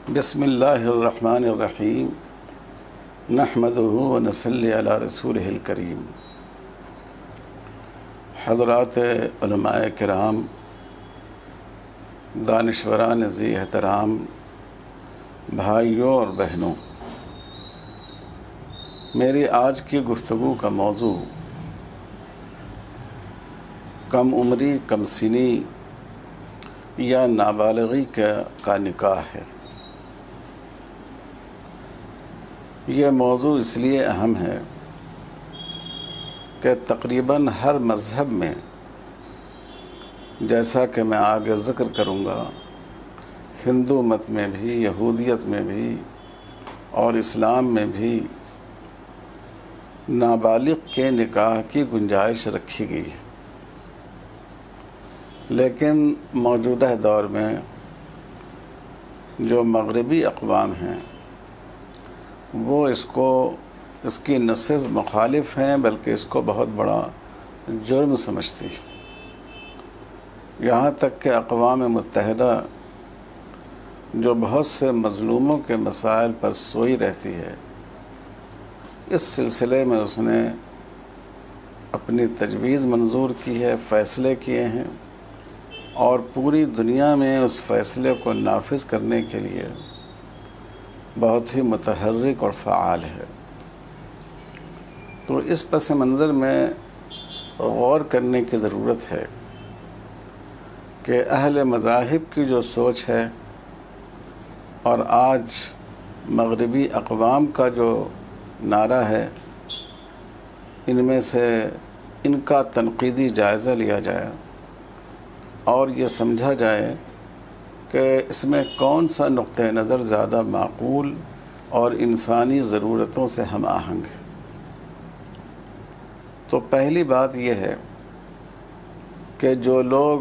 بسم اللہ الرحمن الرحیم نحمدہ ونصلی علی رسولہ الکریم۔ حضرات علماء کرام، دانشوران ذی احترام، بھائیوں اور بہنوں، میری آج کی گفتگو کا موضوع کم عمری، کم سنی یا نابالغی کا نکاح ہے۔ یہ موضوع اس لیے اہم ہے کہ تقریباً ہر مذہب میں، جیسا کہ میں آگے ذکر کروں گا، ہندو مت میں بھی، یہودیت میں بھی اور اسلام میں بھی نابالغ کے نکاح کی گنجائش رکھی گئی ہے، لیکن موجودہ دور میں جو مغربی اقوام ہیں وہ اس کی نہ صرف مخالف ہیں بلکہ اس کو بہت بڑا جرم سمجھتی ہے۔ یہاں تک کہ اقوام متحدہ جو بہت سے مظلوموں کے مسائل پر سوئی رہتی ہے، اس سلسلے میں اس نے اپنی تجویز منظور کی ہے، فیصلے کیے ہیں، اور پوری دنیا میں اس فیصلے کو نافذ کرنے کے لیے بہت ہی متحرک اور فعال ہے۔ تو اس پس منظر میں غور کرنے کی ضرورت ہے کہ اہل مذاہب کی جو سوچ ہے اور آج مغربی اقوام کا جو نعرہ ہے، ان میں سے ان کا تنقیدی جائزہ لیا جائے اور یہ سمجھا جائے کہ اس میں کون سا نقطہ نظر زیادہ معقول اور انسانی ضرورتوں سے ہم آہنگ ہے۔ تو پہلی بات یہ ہے کہ جو لوگ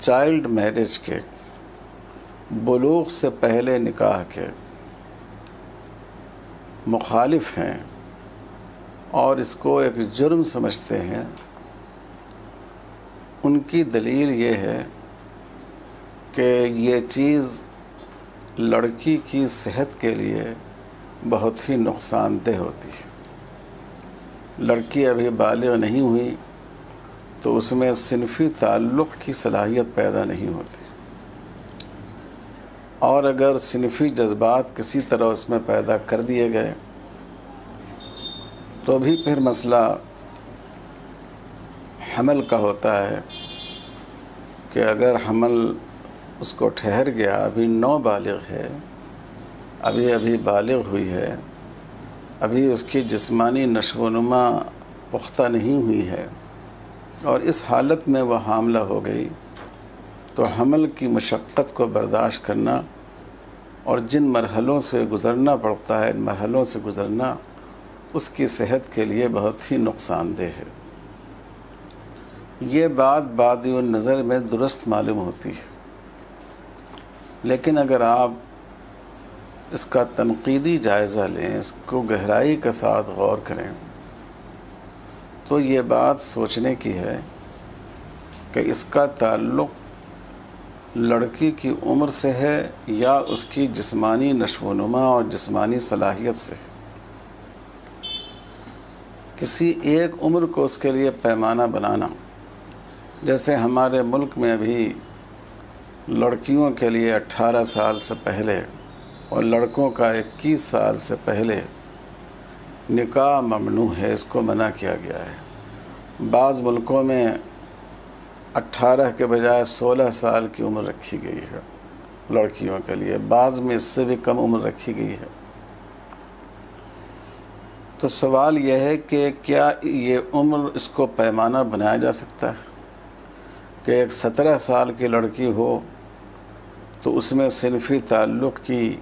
چائلڈ میرج کے، بلوغ سے پہلے نکاح کے مخالف ہیں اور اس کو ایک جرم سمجھتے ہیں، ان کی دلیل یہ ہے کہ یہ چیز لڑکی کی صحت کے لیے بہت ہی نقصان دہ ہوتی ہے۔ لڑکی ابھی بالغ نہیں ہوئی تو اس میں صنفی تعلق کی صلاحیت پیدا نہیں ہوتی، اور اگر صنفی جذبات کسی طرح اس میں پیدا کر دیے گئے تو بھی پھر مسئلہ حمل کا ہوتا ہے کہ اگر حمل اس کو ٹھہر گیا، ابھی نوبالغ ہے، ابھی بالغ ہوئی ہے، ابھی اس کی جسمانی نشو و نما پختہ نہیں ہوئی ہے، اور اس حالت میں وہ حاملہ ہو گئی، تو حمل کی مشقت کو برداشت کرنا اور جن مرحلوں سے گزرنا پڑتا ہے، ان مرحلوں سے گزرنا اس کی صحت کے لیے بہت ہی نقصان دہ ہے۔ یہ بات بادی النظر میں درست معلوم ہوتی ہے، لیکن اگر آپ اس کا تنقیدی جائزہ لیں، اس کو گہرائی کے ساتھ غور کریں، تو یہ بات سوچنے کی ہے کہ اس کا تعلق لڑکی کی عمر سے ہے یا اس کی جسمانی نشو و نما اور جسمانی صلاحیت سے ہے۔ کسی ایک عمر کو اس کے لیے پیمانہ بنانا، جیسے ہمارے ملک میں ابھی لڑکیوں کے لیے 18 سال سے پہلے اور لڑکوں کا 21 سال سے پہلے نکاح ممنوع ہے، اس کو منع کیا گیا ہے۔ بعض ملکوں میں 18 کے بجائے 16 سال کی عمر رکھی گئی ہے لڑکیوں کے لیے، بعض میں اس سے بھی کم عمر رکھی گئی ہے۔ تو سوال یہ ہے کہ کیا یہ عمر اس کو پیمانہ بنایا جا سکتا ہے کہ ایک 17 سال کی لڑکی ہو تو اس میں صنفی تعلق کی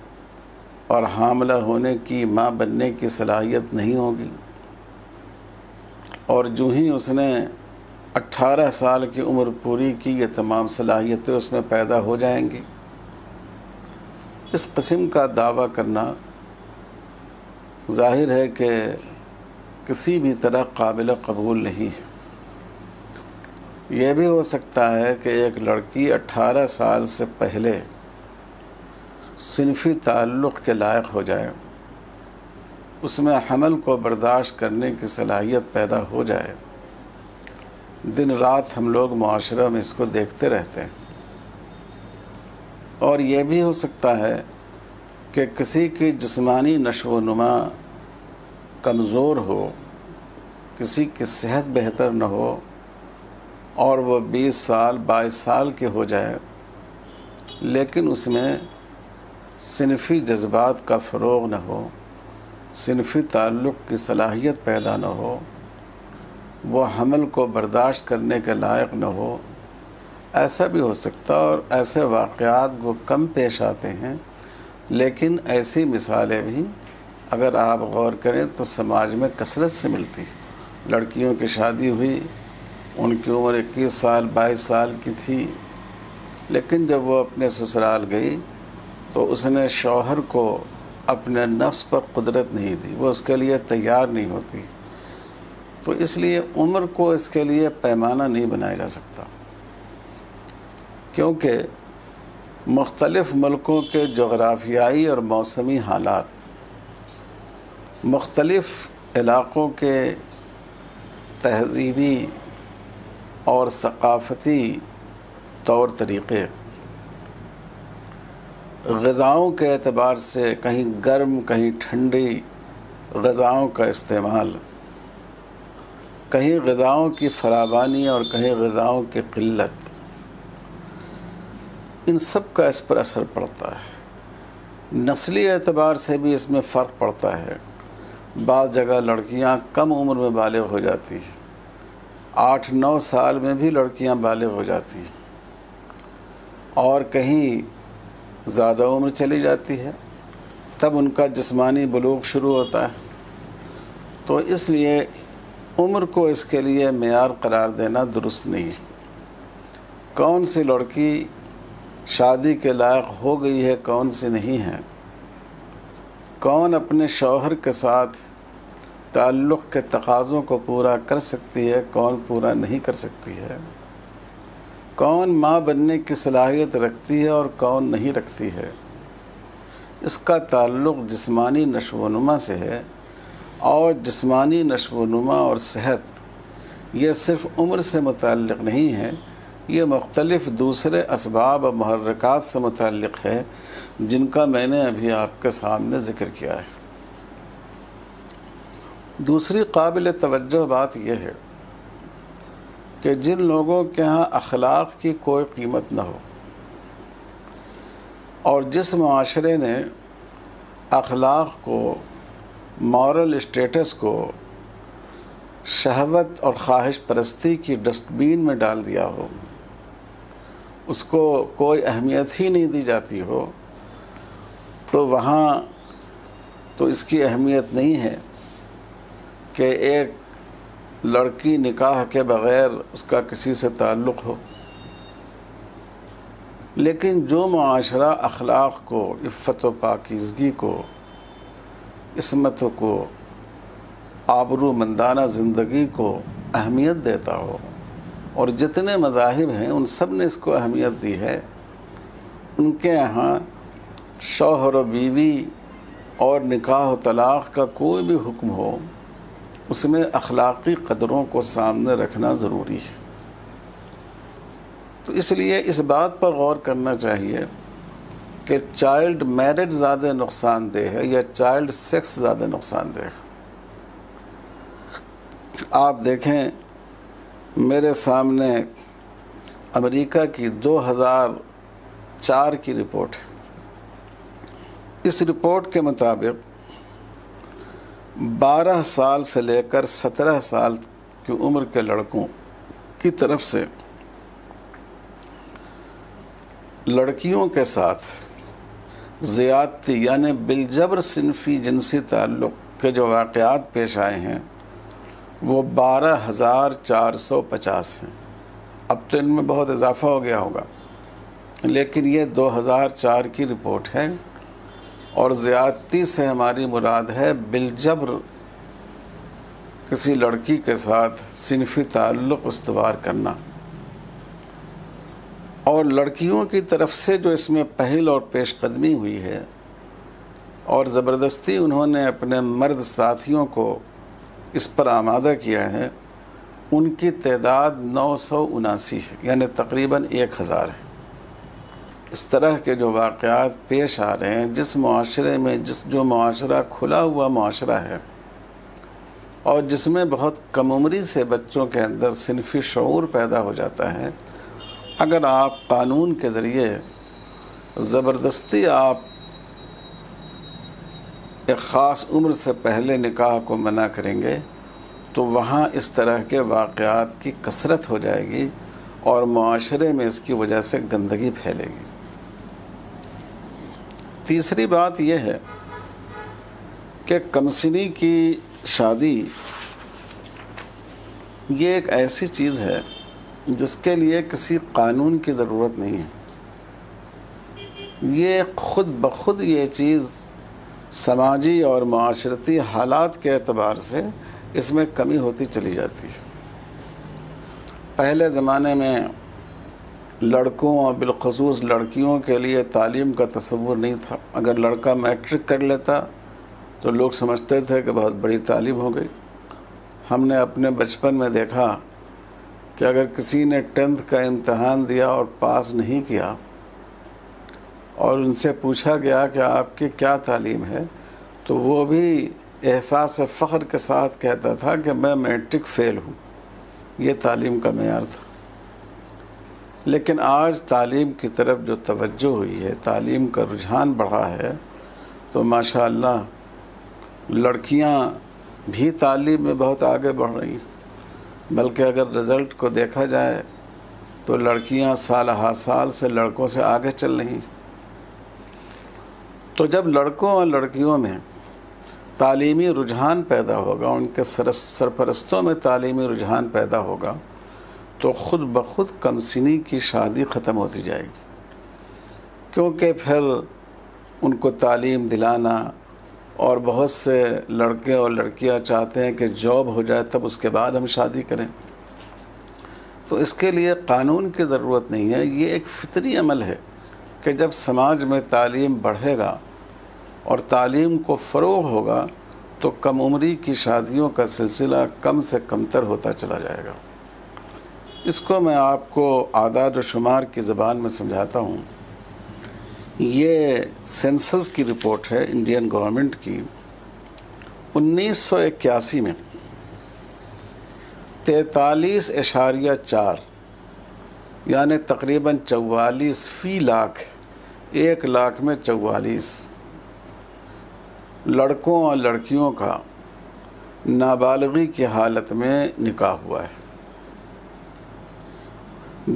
اور حاملہ ہونے کی، ماں بننے کی صلاحیت نہیں ہوگی، اور جو ہی اس نے 18 سال کی عمر پوری کی، یہ تمام صلاحیتیں اس میں پیدا ہو جائیں گی؟ اس قسم کا دعویٰ کرنا ظاہر ہے کہ کسی بھی طرح قابل قبول نہیں ہے۔ یہ بھی ہو سکتا ہے کہ ایک لڑکی 18 سال سے پہلے صنفی تعلق کے لائق ہو جائے، اس میں حمل کو برداشت کرنے کی صلاحیت پیدا ہو جائے، دن رات ہم لوگ معاشرہ میں اس کو دیکھتے رہتے ہیں۔ اور یہ بھی ہو سکتا ہے کہ کسی کی جسمانی نشو و نما کمزور ہو، کسی کی صحت بہتر نہ ہو، اور وہ 20 سال 22 سال کے ہو جائے، لیکن اس میں صنفی جذبات کا فروغ نہ ہو، صنفی تعلق کی صلاحیت پیدا نہ ہو، وہ حمل کو برداشت کرنے کے لائق نہ ہو، ایسا بھی ہو سکتا۔ اور ایسے واقعات وہ کم پیش آتے ہیں، لیکن ایسی مثالیں بھی اگر آپ غور کریں تو سماج میں کثرت سے ملتی۔ لڑکیوں کی شادی ہوئی، ان کی عمر 21 سال 22 سال کی تھی، لیکن جب وہ اپنے سسرال گئی تو اس نے شوہر کو اپنے نفس پر قدرت نہیں دی، وہ اس کے لیے تیار نہیں ہوتی۔ تو اس لیے عمر کو اس کے لیے پیمانہ نہیں بنایا جا سکتا، کیونکہ مختلف ملکوں کے جغرافیائی اور موسمی حالات، مختلف علاقوں کے تہذیبی اور ثقافتی طور طریقے، غذاؤں کے اعتبار سے کہیں گرم کہیں ٹھنڈی غذاؤں کا استعمال، کہیں غذاؤں کی فراوانی اور کہیں غذاؤں کی قلت، ان سب کا اس پر اثر پڑتا ہے۔ نسلی اعتبار سے بھی اس میں فرق پڑتا ہے۔ بعض جگہ لڑکیاں کم عمر میں بالغ ہو جاتی ہیں، 8-9 سال میں بھی لڑکیاں بالغ ہو جاتی ہیں، اور کہیں زیادہ عمر چلی جاتی ہے، تب ان کا جسمانی بلوغ شروع ہوتا ہے۔ تو اس لیے عمر کو اس کے لیے معیار قرار دینا درست نہیں ہے۔ کون سی لڑکی شادی کے لائق ہو گئی ہے، کون سی نہیں ہے، کون اپنے شوہر کے ساتھ تعلق کے تقاضوں کو پورا کر سکتی ہے، کون پورا نہیں کر سکتی ہے، کون ماں بننے کی صلاحیت رکھتی ہے اور کون نہیں رکھتی ہے، اس کا تعلق جسمانی نشو و نما سے ہے۔ اور جسمانی نشو و نما اور صحت یہ صرف عمر سے متعلق نہیں ہے، یہ مختلف دوسرے اسباب و محرکات سے متعلق ہے، جن کا میں نے ابھی آپ کے سامنے ذکر کیا ہے۔ دوسری قابل توجہ بات یہ ہے کہ جن لوگوں کے ہاں اخلاق کی کوئی قیمت نہ ہو، اور جس معاشرے نے اخلاق کو، مورل اسٹیٹس کو شہوت اور خواہش پرستی کی ڈسٹ بین میں ڈال دیا ہو، اس کو کوئی اہمیت ہی نہیں دی جاتی ہو، تو وہاں تو اس کی اہمیت نہیں ہے کہ ایک لڑکی نکاح کے بغیر اس کا کسی سے تعلق ہو۔ لیکن جو معاشرہ اخلاق کو، عفت و پاکیزگی کو، عصمت کو، آبرو مندانہ زندگی کو اہمیت دیتا ہو، اور جتنے مذاہب ہیں ان سب نے اس کو اہمیت دی ہے، ان کے یہاں شوہر و بیوی اور نکاح و طلاق کا کوئی بھی حکم ہو، اس میں اخلاقی قدروں کو سامنے رکھنا ضروری ہے۔ تو اس لیے اس بات پر غور کرنا چاہیے کہ چائلڈ میرج زیادہ نقصان دہ ہے یا چائلڈ سیکس زیادہ نقصان دہ ہے۔ آپ دیکھیں، میرے سامنے امریکہ کی 2004 کی رپورٹ ہے۔ اس رپورٹ کے مطابق 12 سال سے لے کر 17 سال کی عمر کے لڑکوں کی طرف سے لڑکیوں کے ساتھ زیادتی یعنی بالجبر صنفی جنسی تعلق کے جو واقعات پیش آئے ہیں وہ 12,450 ہیں۔ اب تو ان میں بہت اضافہ ہو گیا ہوگا، لیکن یہ 2004 کی رپورٹ ہے، اور زیادتی سے ہماری مراد ہے بالجبر کسی لڑکی کے ساتھ صنفی تعلق استوار کرنا۔ اور لڑکیوں کی طرف سے جو اس میں پہل اور پیش قدمی ہوئی ہے اور زبردستی انہوں نے اپنے مرد ساتھیوں کو اس پر آمادہ کیا ہے، ان کی تعداد 979 ہے، یعنی تقریباً 1000 ہے۔ اس طرح کے جو واقعات پیش آ رہے ہیں، جس معاشرے میں جو معاشرہ کھلا ہوا معاشرہ ہے اور جس میں بہت کم عمری سے بچوں کے اندر صنفی شعور پیدا ہو جاتا ہے، اگر آپ قانون کے ذریعے زبردستی آپ ایک خاص عمر سے پہلے نکاح کو منع کریں گے تو وہاں اس طرح کے واقعات کی کثرت ہو جائے گی اور معاشرے میں اس کی وجہ سے گندگی پھیلے گی۔ تیسری بات یہ ہے کہ کمسنی کی شادی یہ ایک ایسی چیز ہے جس کے لیے کسی قانون کی ضرورت نہیں ہے۔ یہ خود بخود یہ چیز سماجی اور معاشرتی حالات کے اعتبار سے اس میں کمی ہوتی چلی جاتی ہے۔ پہلے زمانے میں لڑکوں اور بالخصوص لڑکیوں کے لیے تعلیم کا تصور نہیں تھا۔ اگر لڑکا میٹرک کر لیتا تو لوگ سمجھتے تھے کہ بہت بڑی تعلیم ہو گئی۔ ہم نے اپنے بچپن میں دیکھا کہ اگر کسی نے 10th کا امتحان دیا اور پاس نہیں کیا اور ان سے پوچھا گیا کہ آپ کی کیا تعلیم ہے، تو وہ بھی احساس فخر کے ساتھ کہتا تھا کہ میں میٹرک فیل ہوں۔ یہ تعلیم کا معیار تھا۔ لیکن آج تعلیم کی طرف جو توجہ ہوئی ہے، تعلیم کا رجحان بڑھا ہے، تو ماشاءاللہ لڑکیاں بھی تعلیم میں بہت آگے بڑھ رہی ہیں، بلکہ اگر رزلٹ کو دیکھا جائے تو لڑکیاں سال ہا سال سے لڑکوں سے آگے چل رہی ہیں۔ تو جب لڑکوں اور لڑکیوں میں تعلیمی رجحان پیدا ہوگا، ان کے سرپرستوں میں تعلیمی رجحان پیدا ہوگا، تو خود بخود کمسنی کی شادی ختم ہوتی جائے گی، کیونکہ پھر ان کو تعلیم دلانا، اور بہت سے لڑکے اور لڑکیاں چاہتے ہیں کہ جاب ہو جائے تب اس کے بعد ہم شادی کریں۔ تو اس کے لیے قانون کی ضرورت نہیں ہے۔ یہ ایک فطری عمل ہے کہ جب سماج میں تعلیم بڑھے گا اور تعلیم کو فروغ ہوگا تو کم عمری کی شادیوں کا سلسلہ کم سے کم تر ہوتا چلا جائے گا۔ اس کو میں آپ کو اعداد و شمار کی زبان میں سمجھاتا ہوں۔ یہ سینسس کی رپورٹ ہے انڈین گورنمنٹ کی۔ 1981 میں 43.4 یعنی تقریباً 44 فی لاکھ، 1 لاکھ میں 44 لڑکوں اور لڑکیوں کا نابالغی کی حالت میں نکاح ہوا ہے۔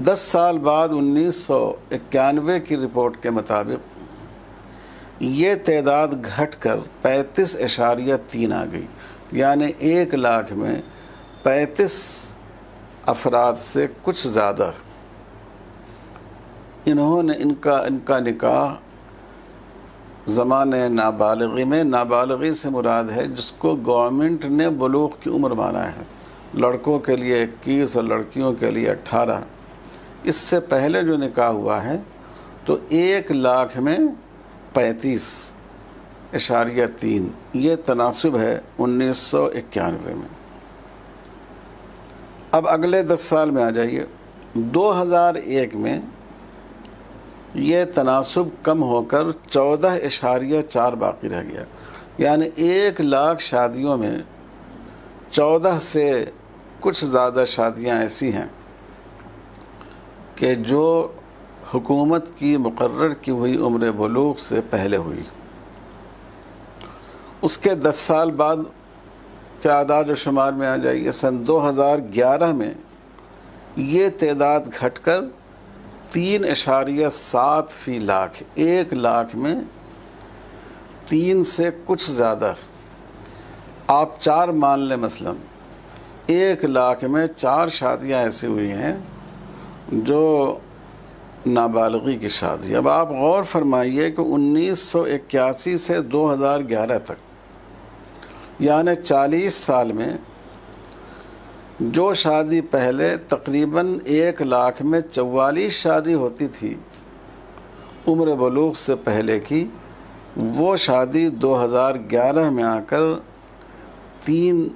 10 سال بعد 1991 کی رپورٹ کے مطابق یہ تعداد گھٹ کر 35.3 آ گئی، یعنی 1 لاکھ میں 35 افراد سے کچھ زیادہ انہوں نے ان کا نکاح زمانے نابالغی میں، نابالغی سے مراد ہے جس کو گورنمنٹ نے بلوغ کی عمر مانا ہے، لڑکوں کے لیے 21 اور لڑکیوں کے لیے 18۔ اس سے پہلے جو نکاح ہوا ہے تو 1 لاکھ میں 35.3، یہ تناسب ہے 1991 میں۔ اب اگلے 10 سال میں آ جائیے۔ 2001 میں یہ تناسب کم ہو کر 14.4 باقی رہ گیا، یعنی 1 لاکھ شادیوں میں 14 سے کچھ زیادہ شادیاں ایسی ہیں کہ جو حکومت کی مقرر کی ہوئی عمر بلوغ سے پہلے ہوئی۔ اس کے 10 سال بعد کے اعداد و شمار میں آ جائیے۔ سن 2011 میں یہ تعداد گھٹ کر 3.7 فی لاکھ، 1 لاکھ میں 3 سے کچھ زیادہ۔ آپ 4 مان لیں، مثلا 1 لاکھ میں 4 شادیاں ایسی ہوئی ہیں جو نابالغی کی شادی۔ اب آپ غور فرمائیے کہ 1981 سے 2011 تک، یعنی 40 سال میں جو شادی پہلے تقریباً 1 لاکھ میں 44 شادی ہوتی تھی عمر بلوغ سے پہلے کی، وہ شادی 2011 میں آ کر 3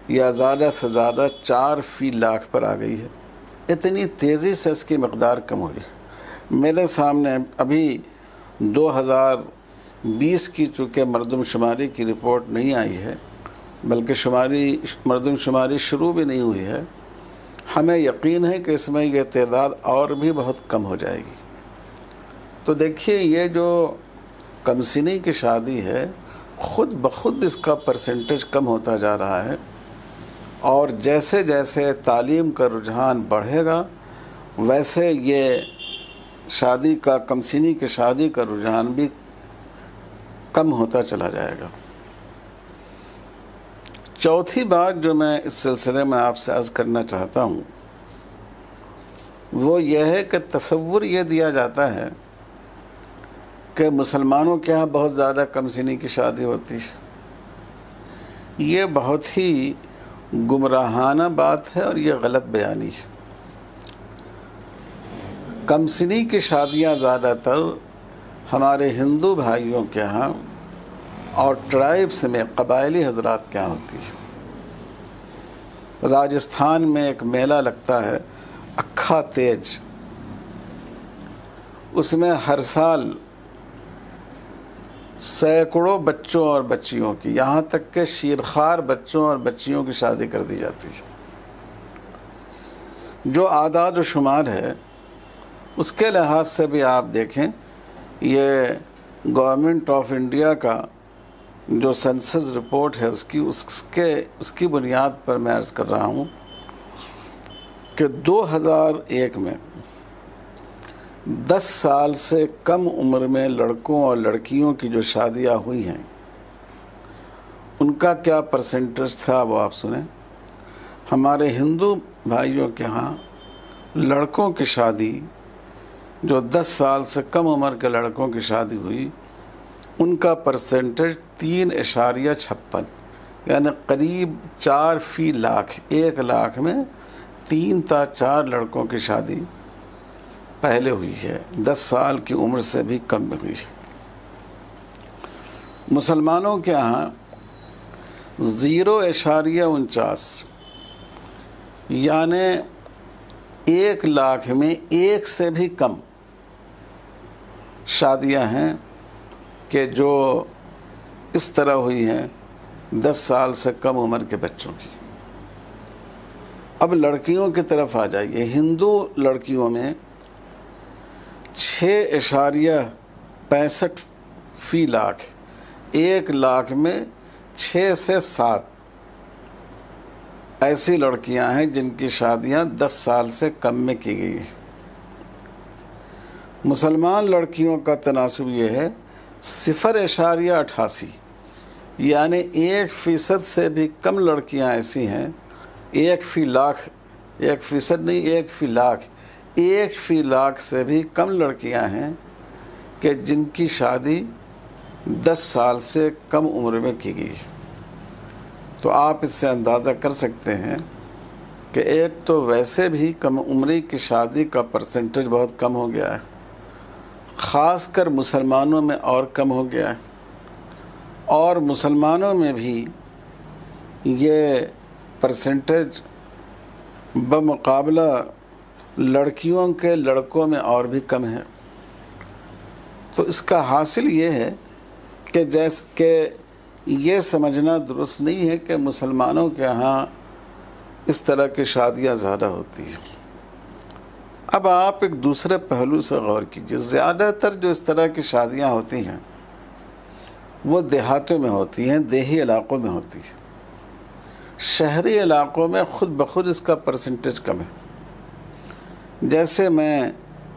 یا زیادہ سے زیادہ 4 فی لاکھ پر آ گئی ہے۔ اتنی تیزی سے اس کی مقدار کم ہوئی۔ میرے سامنے ابھی 2020 کی چونکہ مردم شماری کی رپورٹ نہیں آئی ہے، بلکہ مردم شماری شروع بھی نہیں ہوئی ہے، ہمیں یقین ہے کہ اس میں یہ تعداد اور بھی بہت کم ہو جائے گی۔ تو دیکھیے، یہ جو کم سنی کی شادی ہے خود بخود اس کا پرسنٹیج کم ہوتا جا رہا ہے، اور جیسے جیسے تعلیم کا رجحان بڑھے گا ویسے یہ شادی کا کم سنی کی شادی کا رجحان بھی کم ہوتا چلا جائے گا۔ چوتھی بات جو میں اس سلسلے میں آپ سے عرض کرنا چاہتا ہوں وہ یہ ہے کہ تصور یہ دیا جاتا ہے کہ مسلمانوں کے ہاں بہت زیادہ کم سنی کی شادی ہوتی ہے۔ یہ بہت ہی گمراہانہ بات ہے اور یہ غلط بیانی ہے۔ کم سنی کی شادیاں زیادہ تر ہمارے ہندو بھائیوں کے ہاں اور ٹرائبس میں قبائلی حضرات کے ہاں ہوتی ہے۔ راجستھان میں ایک میلہ لگتا ہے اکھا تیج، اس میں ہر سال سینکڑوں بچوں اور بچیوں کی، یہاں تک کہ شیرخوار بچوں اور بچیوں کی شادی کر دی جاتی ہے۔ جو اعداد و شمار ہے اس کے لحاظ سے بھی آپ دیکھیں، یہ گورنمنٹ آف انڈیا کا جو سنسس رپورٹ ہے اس کی بنیاد پر میں عرض کر رہا ہوں کہ 2001 میں 10 سال سے کم عمر میں لڑکوں اور لڑکیوں کی جو شادیاں ہوئی ہیں ان کا کیا پرسنٹیج تھا وہ آپ سنیں۔ ہمارے ہندو بھائیوں کے ہاں لڑکوں کی شادی، جو 10 سال سے کم عمر کے لڑکوں کی شادی ہوئی، ان کا پرسنٹیج 3.56، یعنی قریب 4 فی لاکھ، 1 لاکھ میں 3 تا 4 لڑکوں کی شادی پہلے ہوئی ہے، 10 سال کی عمر سے بھی کم میں ہوئی ہے۔ مسلمانوں کے ہاں 0.49، یعنی 1 لاکھ میں 1 سے بھی کم شادیاں ہیں کہ جو اس طرح ہوئی ہیں 10 سال سے کم عمر کے بچوں کی۔ اب لڑکیوں کی طرف آ جائیے۔ ہندو لڑکیوں میں 6.65 فی لاکھ، 1 لاکھ میں 6 سے 7 ایسی لڑکیاں ہیں جن کی شادیاں 10 سال سے کم میں کی گئی ہیں۔ مسلمان لڑکیوں کا تناسب یہ ہے 0.88، یعنی 1% سے بھی کم لڑکیاں ایسی ہیں، 1 فی لاکھ، 1% نہیں، 1 فی لاکھ، 1 فی لاکھ سے بھی کم لڑکیاں ہیں کہ جن کی شادی 10 سال سے کم عمر میں کی گئی ہے۔ تو آپ اس سے اندازہ کر سکتے ہیں کہ ایک تو ویسے بھی کم عمری کی شادی کا پرسنٹیج بہت کم ہو گیا ہے، خاص کر مسلمانوں میں اور کم ہو گیا ہے، اور مسلمانوں میں بھی یہ پرسنٹیج بمقابلہ لڑکیوں کے لڑکوں میں اور بھی کم ہے۔ تو اس کا حاصل یہ ہے کہ جیسے کہ یہ سمجھنا درست نہیں ہے کہ مسلمانوں کے ہاں اس طرح کی شادیاں زیادہ ہوتی ہیں۔ اب آپ ایک دوسرے پہلو سے غور کیجیے۔ زیادہ تر جو اس طرح کی شادیاں ہوتی ہیں وہ دیہاتوں میں ہوتی ہیں، دیہی علاقوں میں ہوتی ہیں۔ شہری علاقوں میں خود بخود اس کا پرسنٹیج کم ہے۔ جیسے میں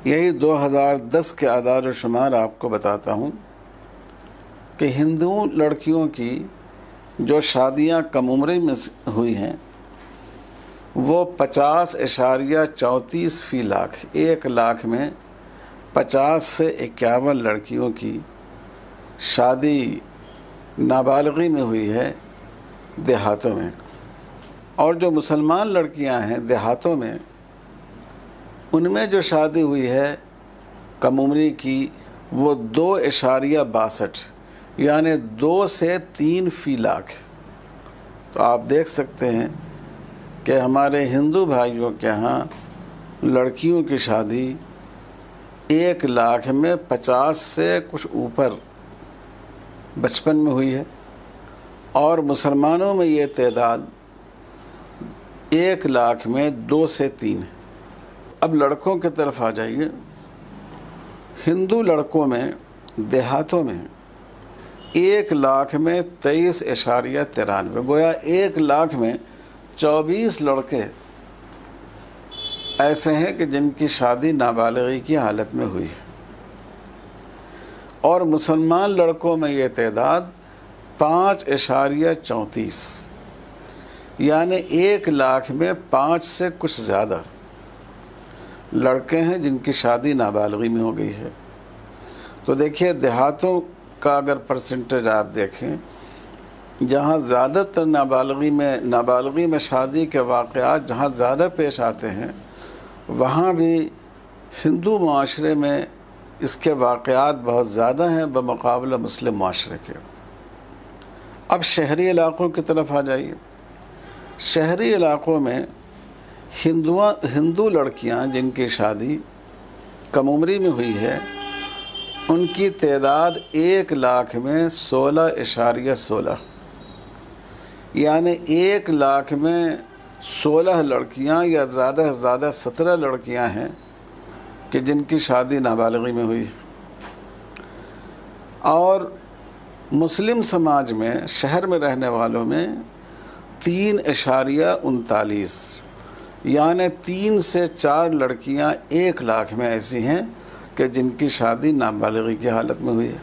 یہی 2010 کے اعداد و شمار آپ کو بتاتا ہوں کہ ہندو لڑکیوں کی جو شادیاں کم عمری میں ہوئی ہیں وہ 50.34 فی لاکھ، 1 لاکھ میں 50 سے 51 لڑکیوں کی شادی نابالغی میں ہوئی ہے دیہاتوں میں۔ اور جو مسلمان لڑکیاں ہیں دیہاتوں میں، ان میں جو شادی ہوئی ہے کم عمری کی وہ 2.62 یعنی 2 سے 3 فی لاکھ۔ تو آپ دیکھ سکتے ہیں کہ ہمارے ہندو بھائیوں کے ہاں لڑکیوں کی شادی 1 لاکھ میں 50 سے کچھ اوپر 55 میں ہوئی ہے، اور مسلمانوں میں یہ تعداد 1 لاکھ میں 2 سے 3 ہے۔ اب لڑکوں کی طرف آ جائیے۔ ہندو لڑکوں میں دیہاتوں میں 1 لاکھ میں 23.93، گویا 1 لاکھ میں 24 لڑکے ایسے ہیں کہ جن کی شادی نابالغی کی حالت میں ہوئی ہے، اور مسلمان لڑکوں میں یہ تعداد 5.34 یعنی 1 لاکھ میں 5 سے کچھ زیادہ لڑکے ہیں جن کی شادی نابالغی میں ہو گئی ہے۔ تو دیکھیے دیہاتوں کا اگر پرسنٹیج آپ دیکھیں، جہاں زیادہ تر نابالغی میں شادی کے واقعات جہاں زیادہ پیش آتے ہیں، وہاں بھی ہندو معاشرے میں اس کے واقعات بہت زیادہ ہیں بمقابلہ مسلم معاشرے کے۔ اب شہری علاقوں کی طرف آ جائیے۔ شہری علاقوں میں ہندو لڑکیاں جن کی شادی کم عمری میں ہوئی ہے، ان کی تعداد 1 لاکھ میں 16.16 یعنی 1 لاکھ میں 16 لڑکیاں یا زیادہ سے زیادہ 17 لڑکیاں ہیں کہ جن کی شادی نابالغی میں ہوئی۔ اور مسلم سماج میں شہر میں رہنے والوں میں 3.39 یعنی 3 سے 4 لڑکیاں 1 لاکھ میں ایسی ہیں کہ جن کی شادی نابالغی کی حالت میں ہوئی ہے۔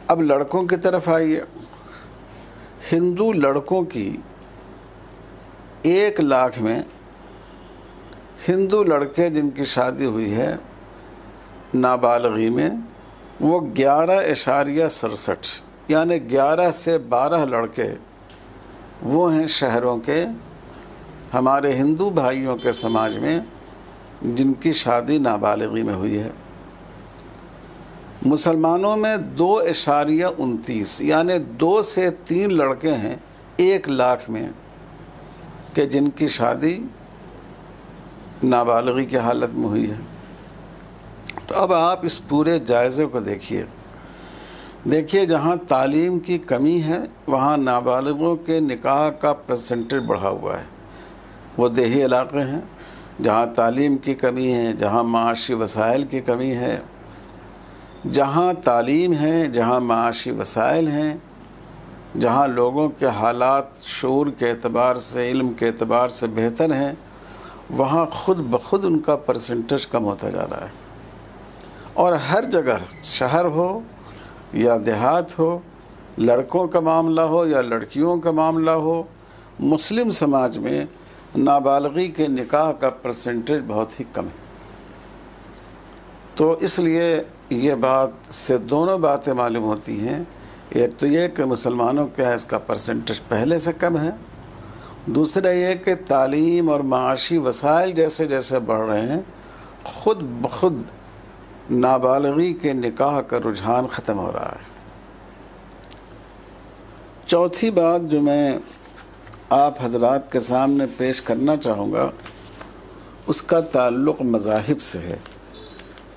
اب لڑکوں کی طرف آئیے۔ ہندو لڑکوں کی 1 لاکھ میں ہندو لڑکے جن کی شادی ہوئی ہے نابالغی میں وہ 11.67 یعنی 11 سے 12 لڑکے وہ ہیں شہروں کے ہمارے ہندو بھائیوں کے سماج میں جن کی شادی نابالغی میں ہوئی ہے۔ مسلمانوں میں 2.29 یعنی 2 سے 3 لڑکے ہیں 1 لاکھ میں کہ جن کی شادی نابالغی کی حالت میں ہوئی ہے۔ تو اب آپ اس پورے جائزے کو دیکھیے جہاں تعلیم کی کمی ہے وہاں نابالغوں کے نکاح کا پرسنٹیج بڑھا ہوا ہے۔ وہ دیہی علاقے ہیں جہاں تعلیم کی کمی ہے، جہاں معاشی وسائل کی کمی ہے، جہاں تعلیم ہے، جہاں معاشی وسائل ہیں، جہاں لوگوں کے حالات شعور کے اعتبار سے، علم کے اعتبار سے بہتر ہیں، وہاں خود بخود ان کا پرسنٹیج کم ہوتا جا رہا ہے۔ اور ہر جگہ شہر ہو یا دیہات ہو، لڑکوں کا معاملہ ہو یا لڑکیوں کا معاملہ ہو، مسلم سماج میں نابالغی کے نکاح کا پرسنٹیج بہت ہی کم ہے۔ تو اس لیے یہ بات سے دونوں باتیں معلوم ہوتی ہیں، ایک تو یہ کہ مسلمانوں کا اس کا پرسنٹیج پہلے سے کم ہے، دوسرا یہ کہ تعلیم اور معاشی وسائل جیسے جیسے بڑھ رہے ہیں خود بخود نابالغی کے نکاح کا رجحان ختم ہو رہا ہے۔ چوتھی بات جو میں آپ حضرات کے سامنے پیش کرنا چاہوں گا اس کا تعلق مذاہب سے ہے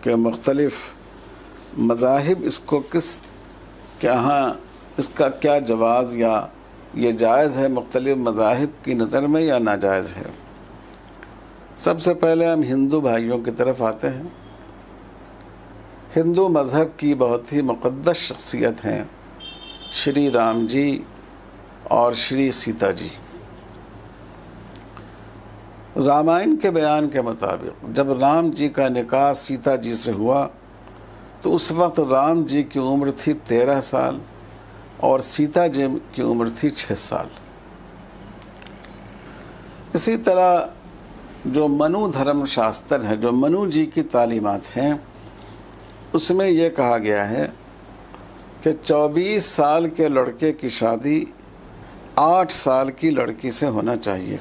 کہ مختلف مذاہب اس کو اس کا کیا جواز یا یہ جائز ہے مختلف مذاہب کی نظر میں یا ناجائز ہے۔ سب سے پہلے ہم ہندو بھائیوں کی طرف آتے ہیں۔ ہندو مذہب کی بہت ہی مقدس شخصیت ہیں شری رام جی اور شری سیتا جی۔ رامائن کے بیان کے مطابق جب رام جی کا نکاح سیتا جی سے ہوا تو اس وقت رام جی کی عمر تھی 13 سال اور سیتا جی کی عمر تھی 6 سال۔ اسی طرح جو منو دھرم شاستر ہے، جو منو جی کی تعلیمات ہیں، اس میں یہ کہا گیا ہے کہ 24 سال کے لڑکے کی شادی 8 سال کی لڑکی سے ہونا چاہیے۔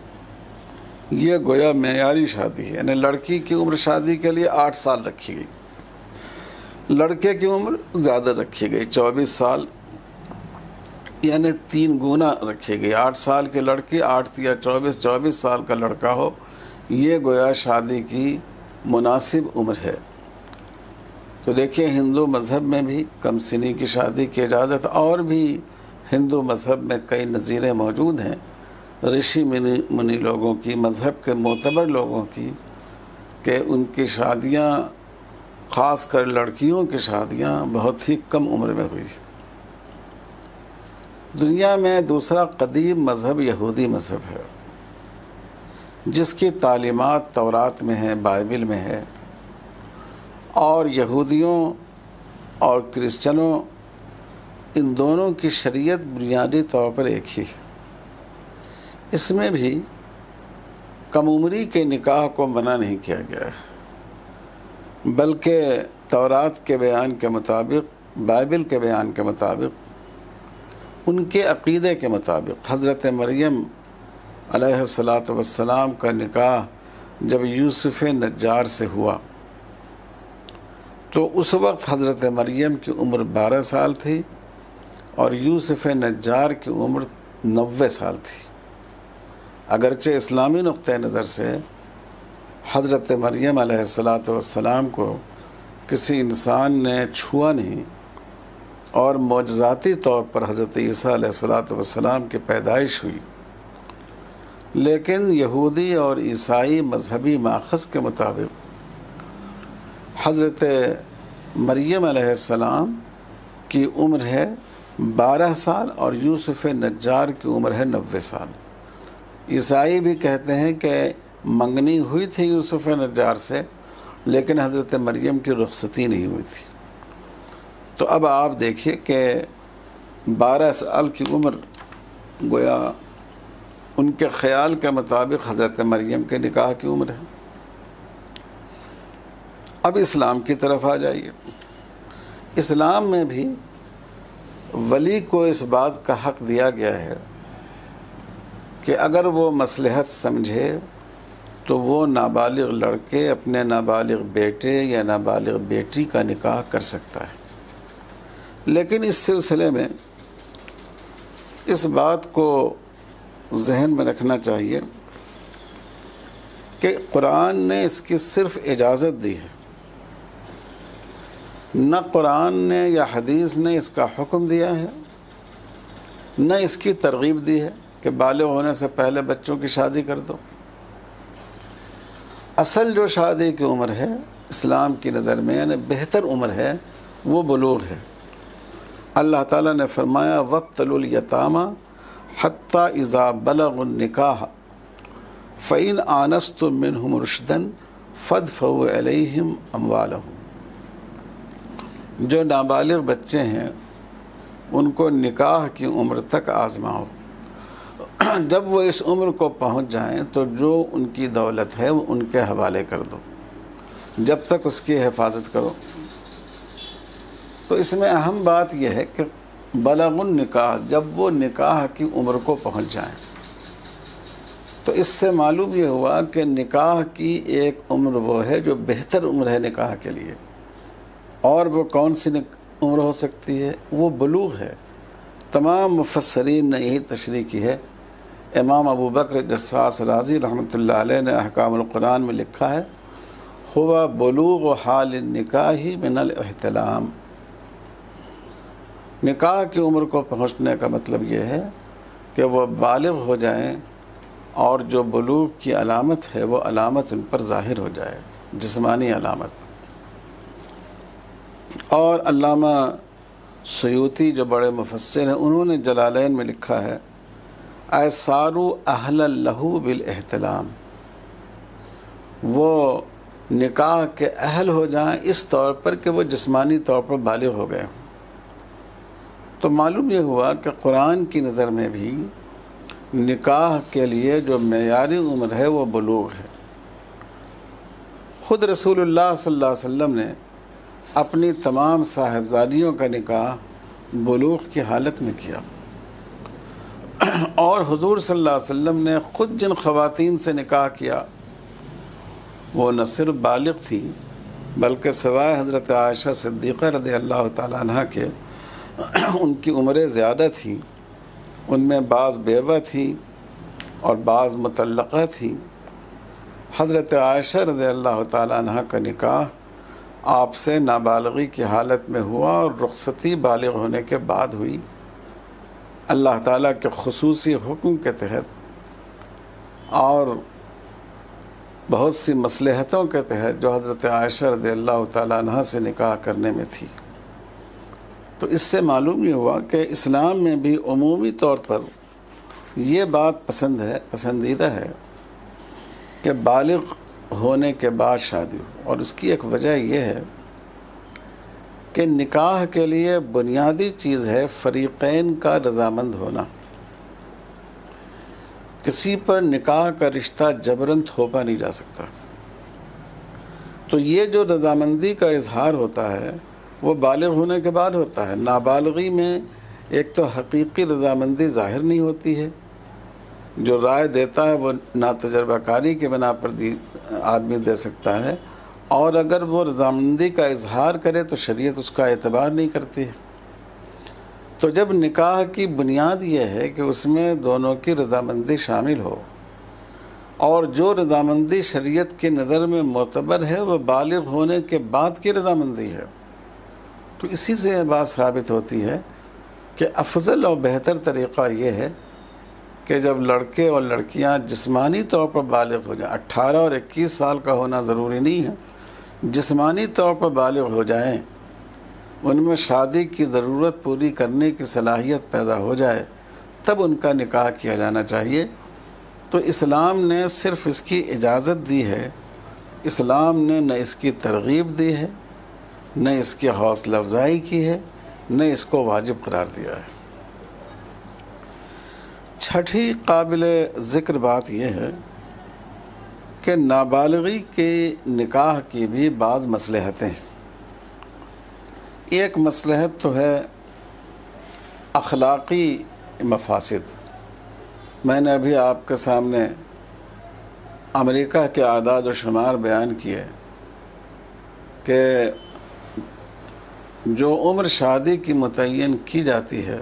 یہ گویا معیاری شادی ہے، یعنی لڑکی کی عمر شادی کے لیے 8 سال رکھی گئی، لڑکے کی عمر زیادہ رکھی گئی 24 سال، یعنی 3 گنا رکھی گئی۔ 8 سال کی لڑکی، 8 یا 24 سال کا لڑکا ہو، یہ گویا شادی کی مناسب عمر ہے۔ تو دیکھیے ہندو مذہب میں بھی کم سنی کی شادی کی اجازت، اور بھی ہندو مذہب میں کئی نظیریں موجود ہیں رشی منی لوگوں کی، مذہب کے معتبر لوگوں کی، کہ ان کی شادیاں، خاص کر لڑکیوں کی شادیاں بہت ہی کم عمر میں ہوئی۔ دنیا میں دوسرا قدیم مذہب یہودی مذہب ہے، جس کی تعلیمات تورات میں ہے، بائبل میں ہے، اور یہودیوں اور کرسچنوں ان دونوں کی شریعت بنیادی طور پر ایک ہی ہے۔ اس میں بھی کم عمری کے نکاح کو منع نہیں کیا گیا ہے، بلکہ تورات کے بیان کے مطابق، بائبل کے بیان کے مطابق، ان کے عقیدے کے مطابق حضرت مریم علیہ السلام کا نکاح جب یوسف نجار سے ہوا تو اس وقت حضرت مریم کی عمر 12 سال تھی اور یوسف نجار کی عمر 90 سال تھی۔ اگرچہ اسلامی نقطہ نظر سے حضرت مریم علیہ السلام کو کسی انسان نے چھوا نہیں، اور معجزاتی طور پر حضرت عیسیٰ علیہ السلام کی پیدائش ہوئی، لیکن یہودی اور عیسائی مذہبی ماخذ کے مطابق حضرت مریم علیہ السلام کی عمر ہے 12 سال اور یوسف نجار کی عمر ہے 90 سال۔ عیسائی بھی کہتے ہیں کہ منگنی ہوئی تھی یوسف نجار سے، لیکن حضرت مریم کی رخصتی نہیں ہوئی تھی۔ تو اب آپ دیکھیے کہ 12 سال کی عمر گویا ان کے خیال کے مطابق حضرت مریم کے نکاح کی عمر ہے۔ اب اسلام کی طرف آ جائیے۔ اسلام میں بھی ولی کو اس بات کا حق دیا گیا ہے کہ اگر وہ مصلحت سمجھے تو وہ نابالغ لڑکے اپنے نابالغ بیٹے یا نابالغ بیٹی کا نکاح کر سکتا ہے، لیکن اس سلسلے میں اس بات کو ذہن میں رکھنا چاہیے کہ قرآن نے اس کی صرف اجازت دی ہے، نہ قرآن نے یا حدیث نے اس کا حکم دیا ہے، نہ اس کی ترغیب دی ہے کہ بالغ ہونے سے پہلے بچوں کی شادی کر دو۔ اصل جو شادی کی عمر ہے اسلام کی نظر میں، یعنی بہتر عمر ہے، وہ بلوغ ہے۔ اللہ تعالیٰ نے فرمایا وَابْتَلُوا الْيَتَامَى حَتَّى إِذَا بَلَغُوا النِّكَاحَ فَإِنْ آنَسْتُم مِّنْهُمْ رُشْدًا فَادْفَعُوا إِلَيْهِمْ أَمْوَالَهُمْ۔ جو نابالغ بچے ہیں ان کو نکاح کی عمر تک آزماؤ، جب وہ اس عمر کو پہنچ جائیں تو جو ان کی دولت ہے وہ ان کے حوالے کر دو، جب تک اس کی حفاظت کرو۔ تو اس میں اہم بات یہ ہے کہ بلغ النکاح، جب وہ نکاح کی عمر کو پہنچ جائیں، تو اس سے معلوم یہ ہوا کہ نکاح کی ایک عمر وہ ہے جو بہتر عمر ہے نکاح کے لیے، اور وہ کون سی عمر ہو سکتی ہے؟ وہ بلوغ ہے۔ تمام مفسرین نے یہی تشریح کی ہے۔ امام ابو بکر جساس رازی رحمۃ اللہ علیہ نے احکام القرآن میں لکھا ہے ہوا بلوغ حال النکاح من الاحتلام۔ نکاح کی عمر کو پہنچنے کا مطلب یہ ہے کہ وہ بالغ ہو جائیں اور جو بلوغ کی علامت ہے وہ علامت ان پر ظاہر ہو جائے، جسمانی علامت۔ اور علامہ سیوطی جو بڑے مفسر ہیں، انہوں نے جلالین میں لکھا ہے ایسارو اہل لہو بالاحتلام، وہ نکاح کے اہل ہو جائیں اس طور پر کہ وہ جسمانی طور پر بالغ ہو گئے۔ تو معلوم یہ ہوا کہ قرآن کی نظر میں بھی نکاح کے لیے جو معیاری عمر ہے وہ بلوغ ہے۔ خود رسول اللہ صلی اللہ علیہ وسلم نے اپنی تمام صاحبزادیوں کا نکاح بلوغ کی حالت میں کیا۔ اور حضور صلی اللہ علیہ وسلم نے خود جن خواتین سے نکاح کیا وہ نہ صرف بالغ تھی بلکہ سوائے حضرت عائشہ صدیقہ رضی اللہ تعالیٰ عنہ کے ان کی عمریں زیادہ تھیں، ان میں بعض بیوہ تھی اور بعض مطلقہ تھی۔ حضرت عائشہ رضی اللہ تعالیٰ عنہ کا نکاح آپ سے نابالغی کی حالت میں ہوا اور رخصتی بالغ ہونے کے بعد ہوئی، اللہ تعالیٰ کے خصوصی حکم کے تحت اور بہت سی مصلحتوں کے تحت جو حضرت عائشہ رضی اللہ تعالیٰ عنہ سے نکاح کرنے میں تھی۔ تو اس سے معلوم یہ ہوا کہ اسلام میں بھی عمومی طور پر یہ بات پسندیدہ ہے کہ بالغ ہونے کے بعد شادی ہو، اور اس کی ایک وجہ یہ ہے کہ نکاح کے لیے بنیادی چیز ہے فریقین کا رضامند ہونا۔ کسی پر نکاح کا رشتہ جبراً تھوپا نہیں جا سکتا، تو یہ جو رضامندی کا اظہار ہوتا ہے وہ بالغ ہونے کے بعد ہوتا ہے۔ نابالغی میں ایک تو حقیقی رضامندی ظاہر نہیں ہوتی ہے، جو رائے دیتا ہے وہ ناتجربہ کاری کے بنا پر آدمی دے سکتا ہے، اور اگر وہ رضامندی کا اظہار کرے تو شریعت اس کا اعتبار نہیں کرتی ہے۔ تو جب نکاح کی بنیاد یہ ہے کہ اس میں دونوں کی رضامندی شامل ہو، اور جو رضامندی شریعت کی نظر میں معتبر ہے وہ بالغ ہونے کے بعد کی رضامندی ہے، تو اسی سے یہ بات ثابت ہوتی ہے کہ افضل اور بہتر طریقہ یہ ہے کہ جب لڑکے اور لڑکیاں جسمانی طور پر بالغ ہو جائیں، 18 اور 21 سال کا ہونا ضروری نہیں ہے، جسمانی طور پر بالغ ہو جائیں، ان میں شادی کی ضرورت پوری کرنے کی صلاحیت پیدا ہو جائے، تب ان کا نکاح کیا جانا چاہیے۔ تو اسلام نے صرف اس کی اجازت دی ہے، اسلام نے نہ اس کی ترغیب دی ہے، نہ اس کی حوصلہ افزائی کی ہے، نہ اس کو واجب قرار دیا ہے۔ چھٹی قابل ذکر بات یہ ہے کہ نابالغی کے نکاح کی بھی بعض مصلحتیں ہیں۔ ایک مصلحت تو ہے اخلاقی مفاسد۔ میں نے ابھی آپ کے سامنے امریکہ کے اعداد و شمار بیان کیے کہ جو عمر شادی کی متعین کی جاتی ہے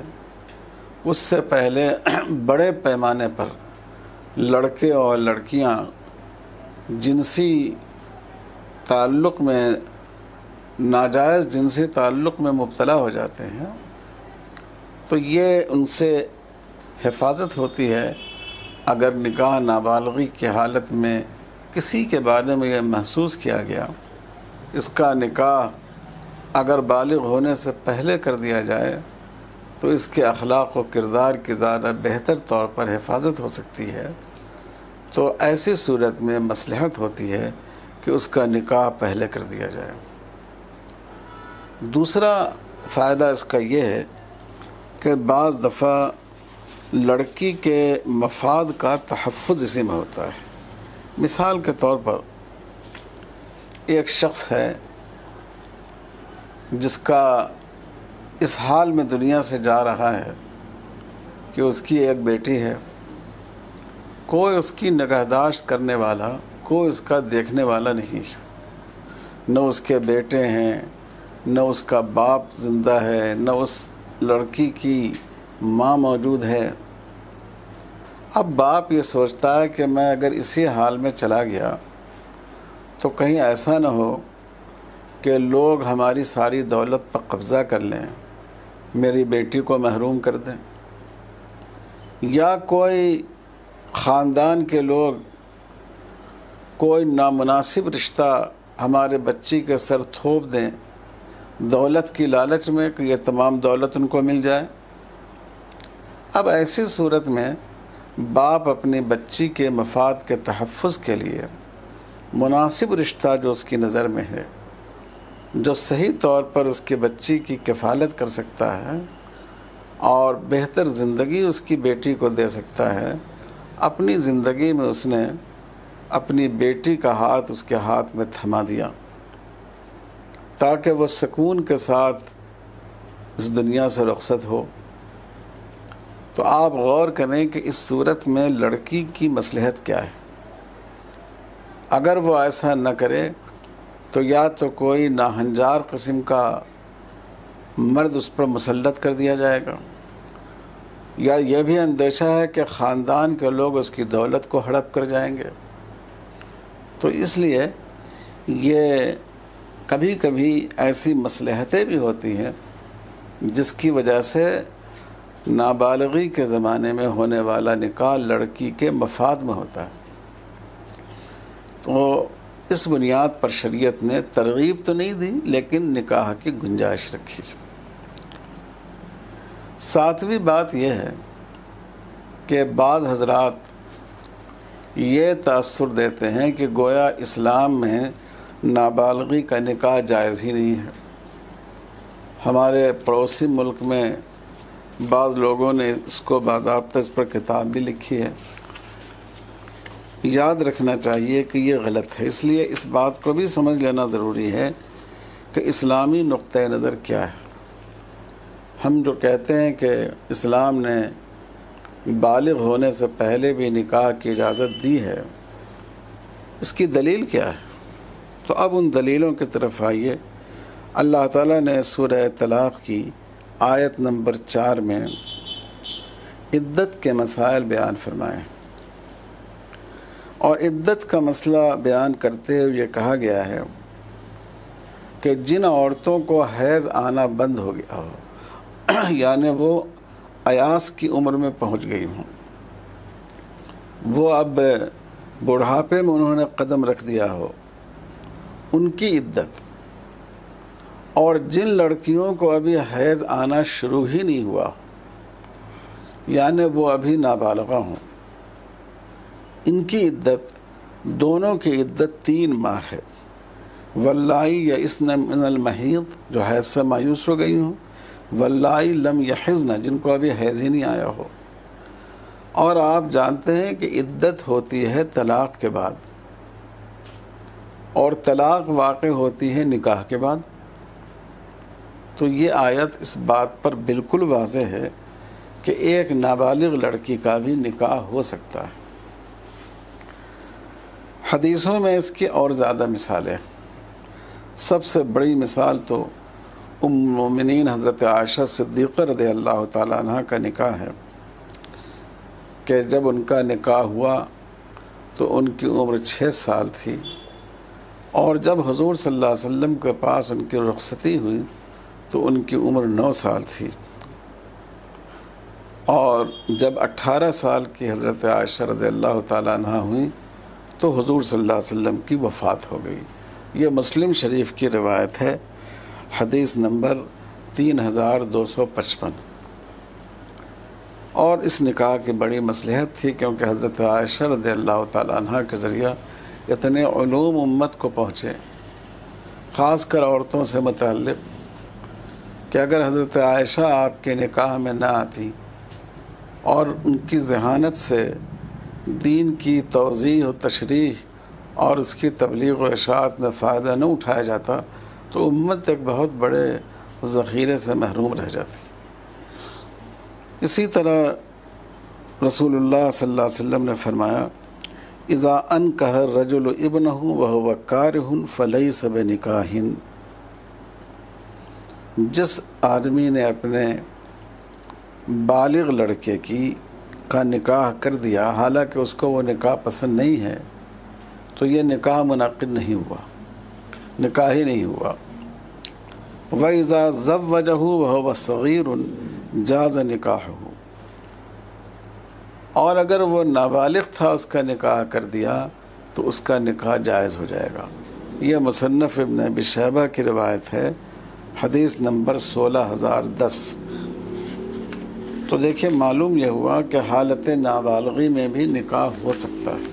اس سے پہلے بڑے پیمانے پر لڑکے اور لڑکیاں جنسی تعلق میں، ناجائز جنسی تعلق میں مبتلا ہو جاتے ہیں، تو یہ ان سے حفاظت ہوتی ہے۔ اگر نکاح نابالغی کی حالت میں کسی کے بارے میں یہ محسوس کیا گیا، اس کا نکاح اگر بالغ ہونے سے پہلے کر دیا جائے تو اس کے اخلاق و کردار کی زیادہ بہتر طور پر حفاظت ہو سکتی ہے، تو ایسی صورت میں مصلحت ہوتی ہے کہ اس کا نکاح پہلے کر دیا جائے۔ دوسرا فائدہ اس کا یہ ہے کہ بعض دفعہ لڑکی کے مفاد کا تحفظ اسی میں ہوتا ہے۔ مثال کے طور پر ایک شخص ہے جس کا اس حال میں دنیا سے جا رہا ہے کہ اس کی ایک بیٹی ہے، کوئی اس کی نگہداشت کرنے والا، کوئی اس کا دیکھنے والا نہیں، نہ اس کے بیٹے ہیں، نہ اس کا باپ زندہ ہے، نہ اس لڑکی کی ماں موجود ہے۔ اب باپ یہ سوچتا ہے کہ میں اگر اسی حال میں چلا گیا تو کہیں ایسا نہ ہو کہ لوگ ہماری ساری دولت پر قبضہ کر لیں، میری بیٹی کو محروم کر دیں، یا کوئی خاندان کے لوگ کوئی نامناسب رشتہ ہمارے بچی کے سر تھوپ دیں دولت کی لالچ میں کہ یہ تمام دولت ان کو مل جائے۔ اب ایسی صورت میں باپ اپنی بچی کے مفاد کے تحفظ کے لیے مناسب رشتہ جو اس کی نظر میں ہے، جو صحیح طور پر اس کی بچی کی کفالت کر سکتا ہے اور بہتر زندگی اس کی بیٹی کو دے سکتا ہے، اپنی زندگی میں اس نے اپنی بیٹی کا ہاتھ اس کے ہاتھ میں تھما دیا تاکہ وہ سکون کے ساتھ اس دنیا سے رخصت ہو۔ تو آپ غور کریں کہ اس صورت میں لڑکی کی مصلحت کیا ہے۔ اگر وہ ایسا نہ کرے تو یا تو کوئی ناہنجار قسم کا مرد اس پر مسلط کر دیا جائے گا، یا یہ بھی اندیشہ ہے کہ خاندان کے لوگ اس کی دولت کو ہڑپ کر جائیں گے۔ تو اس لیے یہ کبھی کبھی ایسی مصلحتیں بھی ہوتی ہیں جس کی وجہ سے نابالغی کے زمانے میں ہونے والا نکاح لڑکی کے مفاد میں ہوتا ہے۔ تو اس بنیاد پر شریعت نے ترغیب تو نہیں دی لیکن نکاح کی گنجائش رکھی۔ ساتویں بات یہ ہے کہ بعض حضرات یہ تاثر دیتے ہیں کہ گویا اسلام میں نابالغی کا نکاح جائز ہی نہیں ہے۔ ہمارے پڑوسی ملک میں بعض لوگوں نے اس کو باضابطہ اس پر کتاب بھی لکھی ہے۔ یاد رکھنا چاہیے کہ یہ غلط ہے، اس لیے اس بات کو بھی سمجھ لینا ضروری ہے کہ اسلامی نقطۂ نظر کیا ہے۔ ہم جو کہتے ہیں کہ اسلام نے بالغ ہونے سے پہلے بھی نکاح کی اجازت دی ہے، اس کی دلیل کیا ہے؟ تو اب ان دلیلوں کی طرف آئیے۔ اللہ تعالیٰ نے سورہ طلاق کی آیت نمبر 4 میں عدت کے مسائل بیان فرمائے، اور عدت کا مسئلہ بیان کرتے ہوئے یہ کہا گیا ہے کہ جن عورتوں کو حیض آنا بند ہو گیا ہو، یعنی وہ ایاس کی عمر میں پہنچ گئی ہوں، وہ اب بڑھاپے میں انہوں نے قدم رکھ دیا ہو، ان کی عدت، اور جن لڑکیوں کو ابھی حیض آنا شروع ہی نہیں ہوا یعنی وہ ابھی نابالغہ ہوں، ان کی عدت، دونوں کی عدت 3 ماہ ہے۔ واللائی یئسن من المحیض، جو حیض سے مایوس ہو گئی ہوں، واللائی لم یحضن، جن کو ابھی حیض ہی نہیں آیا ہو۔ اور آپ جانتے ہیں کہ عدت ہوتی ہے طلاق کے بعد، اور طلاق واقع ہوتی ہے نکاح کے بعد۔ تو یہ آیت اس بات پر بالکل واضح ہے کہ ایک نابالغ لڑکی کا بھی نکاح ہو سکتا ہے۔ حدیثوں میں اس کی اور زیادہ مثالیں، سب سے بڑی مثال تو ام المومنین حضرت عائشہ صدیقہ رضی اللہ تعالیٰ عنہ کا نکاح ہے کہ جب ان کا نکاح ہوا تو ان کی عمر 6 سال تھی، اور جب حضور صلی اللہ علیہ وسلم کے پاس ان کی رخصتی ہوئی تو ان کی عمر 9 سال تھی، اور جب 18 سال کی حضرت عائشہ رضی اللہ تعالیٰ عنہ ہوئی تو حضور صلی اللہ علیہ وسلم کی وفات ہو گئی۔ یہ مسلم شریف کی روایت ہے، حدیث نمبر 3255۔ اور اس نکاح کی بڑی مصلحت تھی کیونکہ حضرت عائشہ رضی اللہ تعالیٰ عنہ کے ذریعہ اتنے علوم امت کو پہنچے، خاص کر عورتوں سے متعلق، کہ اگر حضرت عائشہ آپ کے نکاح میں نہ آتی اور ان کی ذہانت سے دین کی توضیح و تشریح اور اس کی تبلیغ و اشاعت میں فائدہ نہ اٹھایا جاتا تو امت ایک بہت بڑے ذخیرے سے محروم رہ جاتی۔ اسی طرح رسول اللہ صلی اللہ علیہ وسلم نے فرمایا، اذا انکح الرجل ابنہ وہو کارہ فلیس بنکاح، جس آدمی نے اپنے بالغ لڑکے کا نکاح کر دیا حالانکہ اس کو وہ نکاح پسند نہیں ہے تو یہ نکاح منعقد نہیں ہوا، نکاح ہی نہیں ہوا۔ وَإِذَا زَوَّجَهُ وَهُوَ صَغِيرٌ جَازَ نِكَاحُهُ، اور اگر وہ نابالغ تھا اس کا نکاح کر دیا تو اس کا نکاح جائز ہو جائے گا۔ یہ مصنف ابن ابی شیبہ کی روایت ہے، حدیث نمبر 16010۔ تو دیکھیں معلوم یہ ہوا کہ حالت نابالغی میں بھی نکاح ہو سکتا ہے۔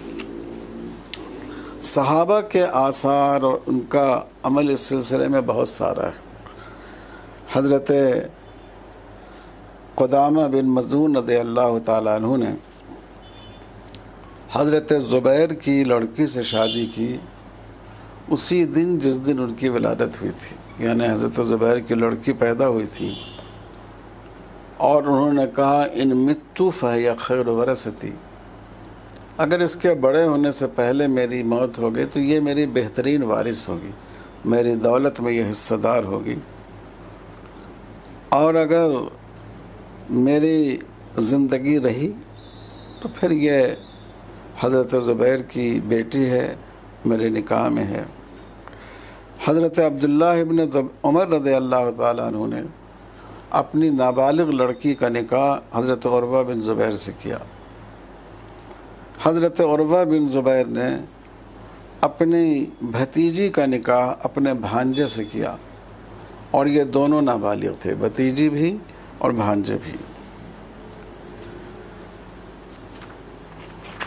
صحابہ کے آثار اور ان کا عمل اس سلسلے میں بہت سارا ہے۔ حضرت قدامہ بن مظعون رضی اللہ تعالیٰ عنہ نے حضرت زبیر کی لڑکی سے شادی کی اسی دن جس دن ان کی ولادت ہوئی تھی، یعنی حضرت زبیر کی لڑکی پیدا ہوئی تھی اور انہوں نے کہا ان متو فہی خیر ورثتی، اگر اس کے بڑے ہونے سے پہلے میری موت ہو گئی تو یہ میری بہترین وارث ہوگی، میری دولت میں یہ حصہ دار ہوگی، اور اگر میری زندگی رہی تو پھر یہ حضرت زبیر کی بیٹی ہے، میرے نکاح میں ہے۔ حضرت عبداللہ ابن عمر رضی اللہ تعالیٰ عنہ نے اپنی نابالغ لڑکی کا نکاح حضرت عروہ بن زبیر سے کیا۔ حضرت عروہ بن زبیر نے اپنی بھتیجی کا نکاح اپنے بھانجے سے کیا، اور یہ دونوں نابالغ تھے، بھتیجی بھی اور بھانجے بھی۔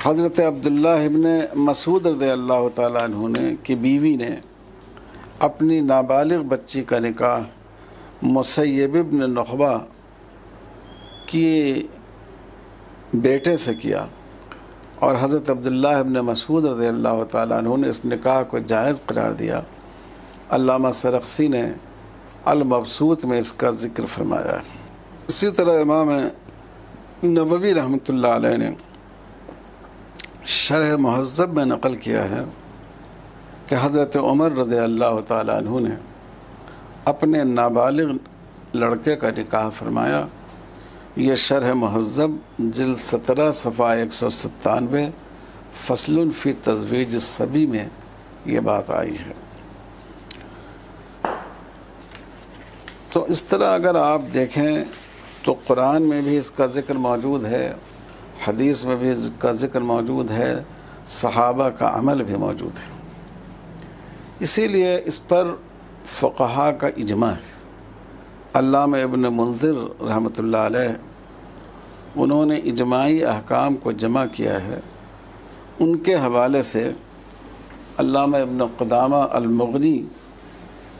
حضرت عبداللہ ابن مسعود رضی اللہ تعالیٰ عنہ نے کی بیوی نے اپنی نابالغ بچی کا نکاح مسیب ابن نخبہ کی بیٹے سے کیا، اور حضرت عبداللہ ابن مسعود رضی اللہ تعالیٰ عنہ نے اس نکاح کو جائز قرار دیا۔ علامہ سرخسی نے المبسوط میں اس کا ذکر فرمایا ہے۔ اسی طرح امام نووی رحمۃ اللہ علیہ نے شرح مہذب میں نقل کیا ہے کہ حضرت عمر رضی اللہ تعالیٰ عنہ نے اپنے نابالغ لڑکے کا نکاح فرمایا۔ یہ شرح مہذب جلد 17 صفحہ 197 فصل فی تزویج الصبی میں یہ بات آئی ہے۔ تو اس طرح اگر آپ دیکھیں تو قرآن میں بھی اس کا ذکر موجود ہے، حدیث میں بھی اس کا ذکر موجود ہے، صحابہ کا عمل بھی موجود ہے۔ اسی لیے اس پر فقہاء کا اجماع ہے۔ علامہ ابن منذر رحمۃ اللہ علیہ انہوں نے اجماعی احکام کو جمع کیا ہے۔ ان کے حوالے سے علامہ ابن قدامہ المغنی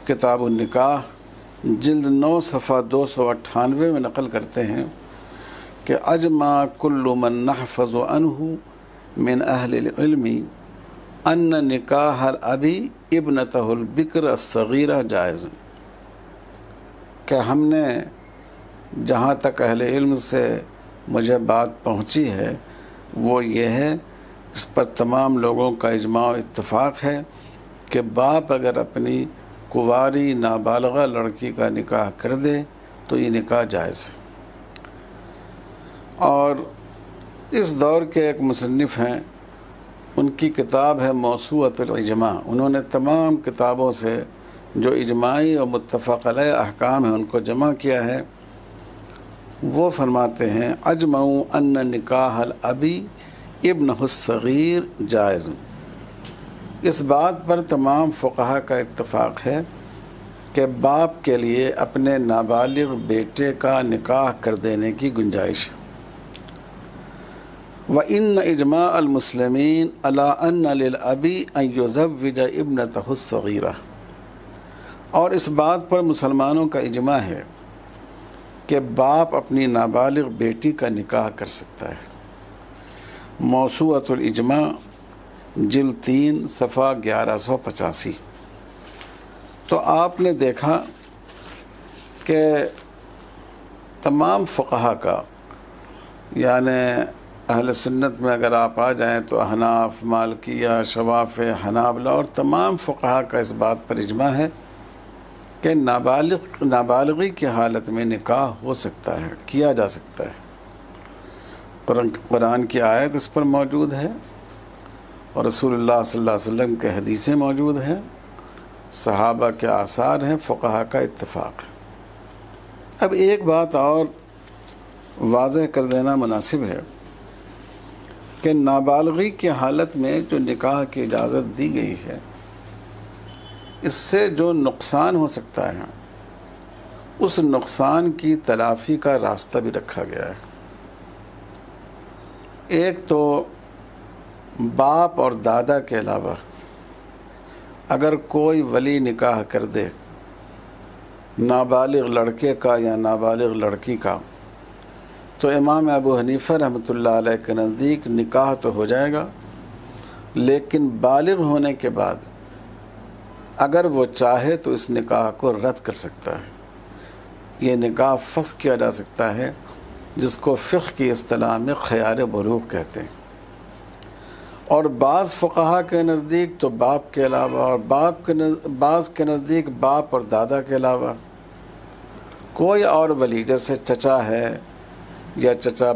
کتاب النکاح جلد 9 صفحہ 298 میں نقل کرتے ہیں کہ اجمع کل من نحفظ عنہ من اہل العلم ان نکاح الابی ابنتہ البکر الصغیرہ جائز، کہ ہم نے جہاں تک اہل علم سے مجھے بات پہنچی ہے وہ یہ ہے، اس پر تمام لوگوں کا اجماع و اتفاق ہے کہ باپ اگر اپنی کنواری نابالغہ لڑکی کا نکاح کر دے تو یہ نکاح جائز ہے۔ اور اس دور کے ایک مصنف ہیں، ان کی کتاب ہے موسوعۃ الاجماع، انہوں نے تمام کتابوں سے جو اجماعی اور متفق علیہ احکام ہیں ان کو جمع کیا ہے۔ وہ فرماتے ہیں اجمعوا ان نکاح الابی ابنہ الصغیر جائز، اس بات پر تمام فقہاء کا اتفاق ہے کہ باپ کے لیے اپنے نابالغ بیٹے کا نکاح کر دینے کی گنجائش ہے۔ وَإِنَّ إِجْمَاعَ الْمُسْلِمِينَ عَلَىٰ أَنَّ لِلْأَبِي أَن يُزَوِّجَ ابْنَتَهُ الصَّغِيرَةَ، اور اس بات پر مسلمانوں کا اجماع ہے کہ باپ اپنی نابالغ بیٹی کا نکاح کر سکتا ہے۔ موسوعۃ الاجماع جلد 3 صفحہ 1185۔ تو آپ نے دیکھا کہ تمام فقہاء کا، یعنی اہل سنت میں اگر آپ آ جائیں تو احناف، مالکیہ، شوافع، حنابلہ اور تمام فقہاء کا اس بات پر اجماع ہے کہ نابالغی کی حالت میں نکاح ہو سکتا ہے، کیا جا سکتا ہے۔ قرآن کی آیت اس پر موجود ہے، اور رسول اللہ صلی اللہ علیہ وسلم کے حدیثیں موجود ہیں، صحابہ کے آثار ہیں، فقہاء کا اتفاق ہے۔ اب ایک بات اور واضح کر دینا مناسب ہے کہ نابالغی کی حالت میں جو نکاح کی اجازت دی گئی ہے، اس سے جو نقصان ہو سکتا ہے اس نقصان کی تلافی کا راستہ بھی رکھا گیا ہے۔ ایک تو باپ اور دادا کے علاوہ اگر کوئی ولی نکاح کر دے نابالغ لڑکے کا یا نابالغ لڑکی کا، تو امام ابو حنیفہ رحمۃ اللہ علیہ کے نزدیک نکاح تو ہو جائے گا، لیکن بالغ ہونے کے بعد اگر وہ چاہے تو اس نکاح کو رد کر سکتا ہے۔ یہ نکاح فسخ کیا جا سکتا ہے، جس کو فقہ کی اصطلاح میں خیار بلوغ کہتے ہیں۔ اور بعض فقہا کے نزدیک تو باپ کے علاوہ، اور بعض کے نزدیک باپ اور دادا کے علاوہ کوئی اور ولی، جیسے چچا ہے یا چچا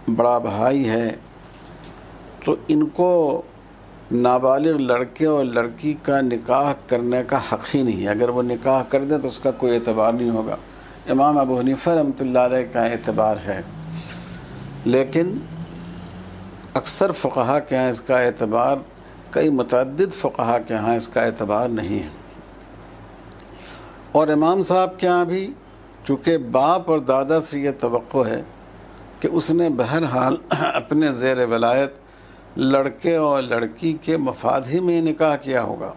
بڑا بھائی ہے، تو ان کو نابالغ لڑکے اور لڑکی کا نکاح کرنے کا حق ہی نہیں ہے۔ اگر وہ نکاح کر دیں تو اس کا کوئی اعتبار نہیں ہوگا۔ امام ابو حنیفہ رحمۃ اللہ علیہ کا اعتبار ہے، لیکن اکثر فقہا کے ہاں اس کا اعتبار، کئی متعدد فقہا کے ہاں اس کا اعتبار نہیں ہے۔ اور امام صاحب کے ہاں بھی چونکہ باپ اور دادا سے یہ توقع ہے کہ اس نے بہرحال اپنے زیر ولایت لڑکے اور لڑکی کے مفاد ہی میں نکاح کیا ہوگا،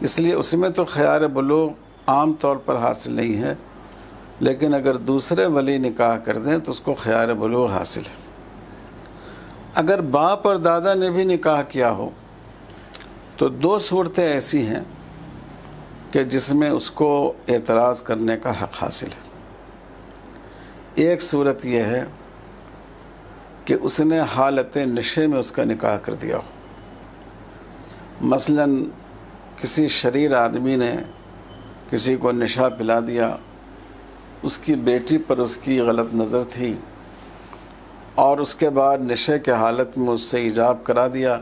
اس لیے اس میں تو خیار بلوغ عام طور پر حاصل نہیں ہے، لیکن اگر دوسرے ولی نکاح کر دیں تو اس کو خیار بلوغ حاصل ہے۔ اگر باپ اور دادا نے بھی نکاح کیا ہو تو دو صورتیں ایسی ہیں کہ جس میں اس کو اعتراض کرنے کا حق حاصل ہے۔ ایک صورت یہ ہے کہ اس نے حالت نشے میں اس کا نکاح کر دیا ہو، مثلا کسی شریر آدمی نے کسی کو نشہ پلا دیا، اس کی بیٹی پر اس کی غلط نظر تھی، اور اس کے بعد نشے کے حالت میں اس سے ایجاب کرا دیا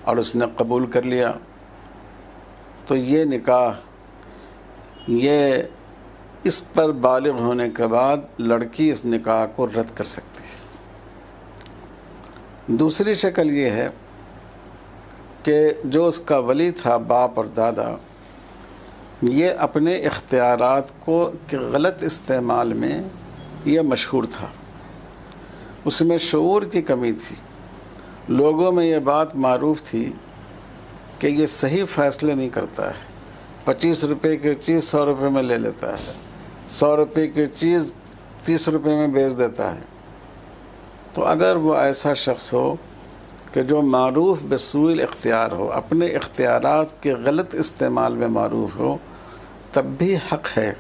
اور اس نے قبول کر لیا، تو یہ نکاح، یہ اس پر بالغ ہونے کے بعد لڑکی اس نکاح کو رد کر سکتی ہے۔ دوسری شکل یہ ہے کہ جو اس کا ولی تھا، باپ اور دادا، یہ اپنے اختیارات کو کے غلط استعمال میں یہ مشہور تھا، اس میں شعور کی کمی تھی، لوگوں میں یہ بات معروف تھی کہ یہ صحیح فیصلے نہیں کرتا ہے، 25 روپے کی چیز 100 روپے میں لے لیتا ہے، 100 روپے کی چیز 30 روپے میں بیچ دیتا ہے۔ تو اگر وہ ایسا شخص ہو کہ جو معروف بسوء الاختیار ہو، اپنے اختیارات کے غلط استعمال میں معروف ہو، تب بھی حق ہے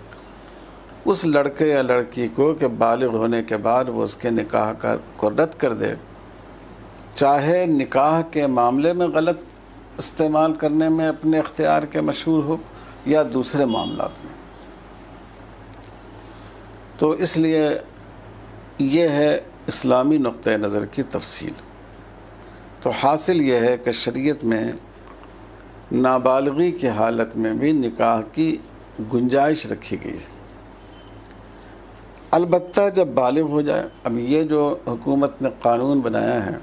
اس لڑکے یا لڑکی کو کہ بالغ ہونے کے بعد وہ اس کے نکاح کو رد کر دے، چاہے نکاح کے معاملے میں غلط استعمال کرنے میں اپنے اختیار کے مشہور ہو یا دوسرے معاملات میں۔ تو اس لیے یہ ہے اسلامی نقطہ نظر کی تفصیل۔ تو حاصل یہ ہے کہ شریعت میں نابالغی کی حالت میں بھی نکاح کی گنجائش رکھی گئی ہے، البتہ جب بالغ ہو جائے۔ اب یہ جو حکومت نے قانون بنایا ہے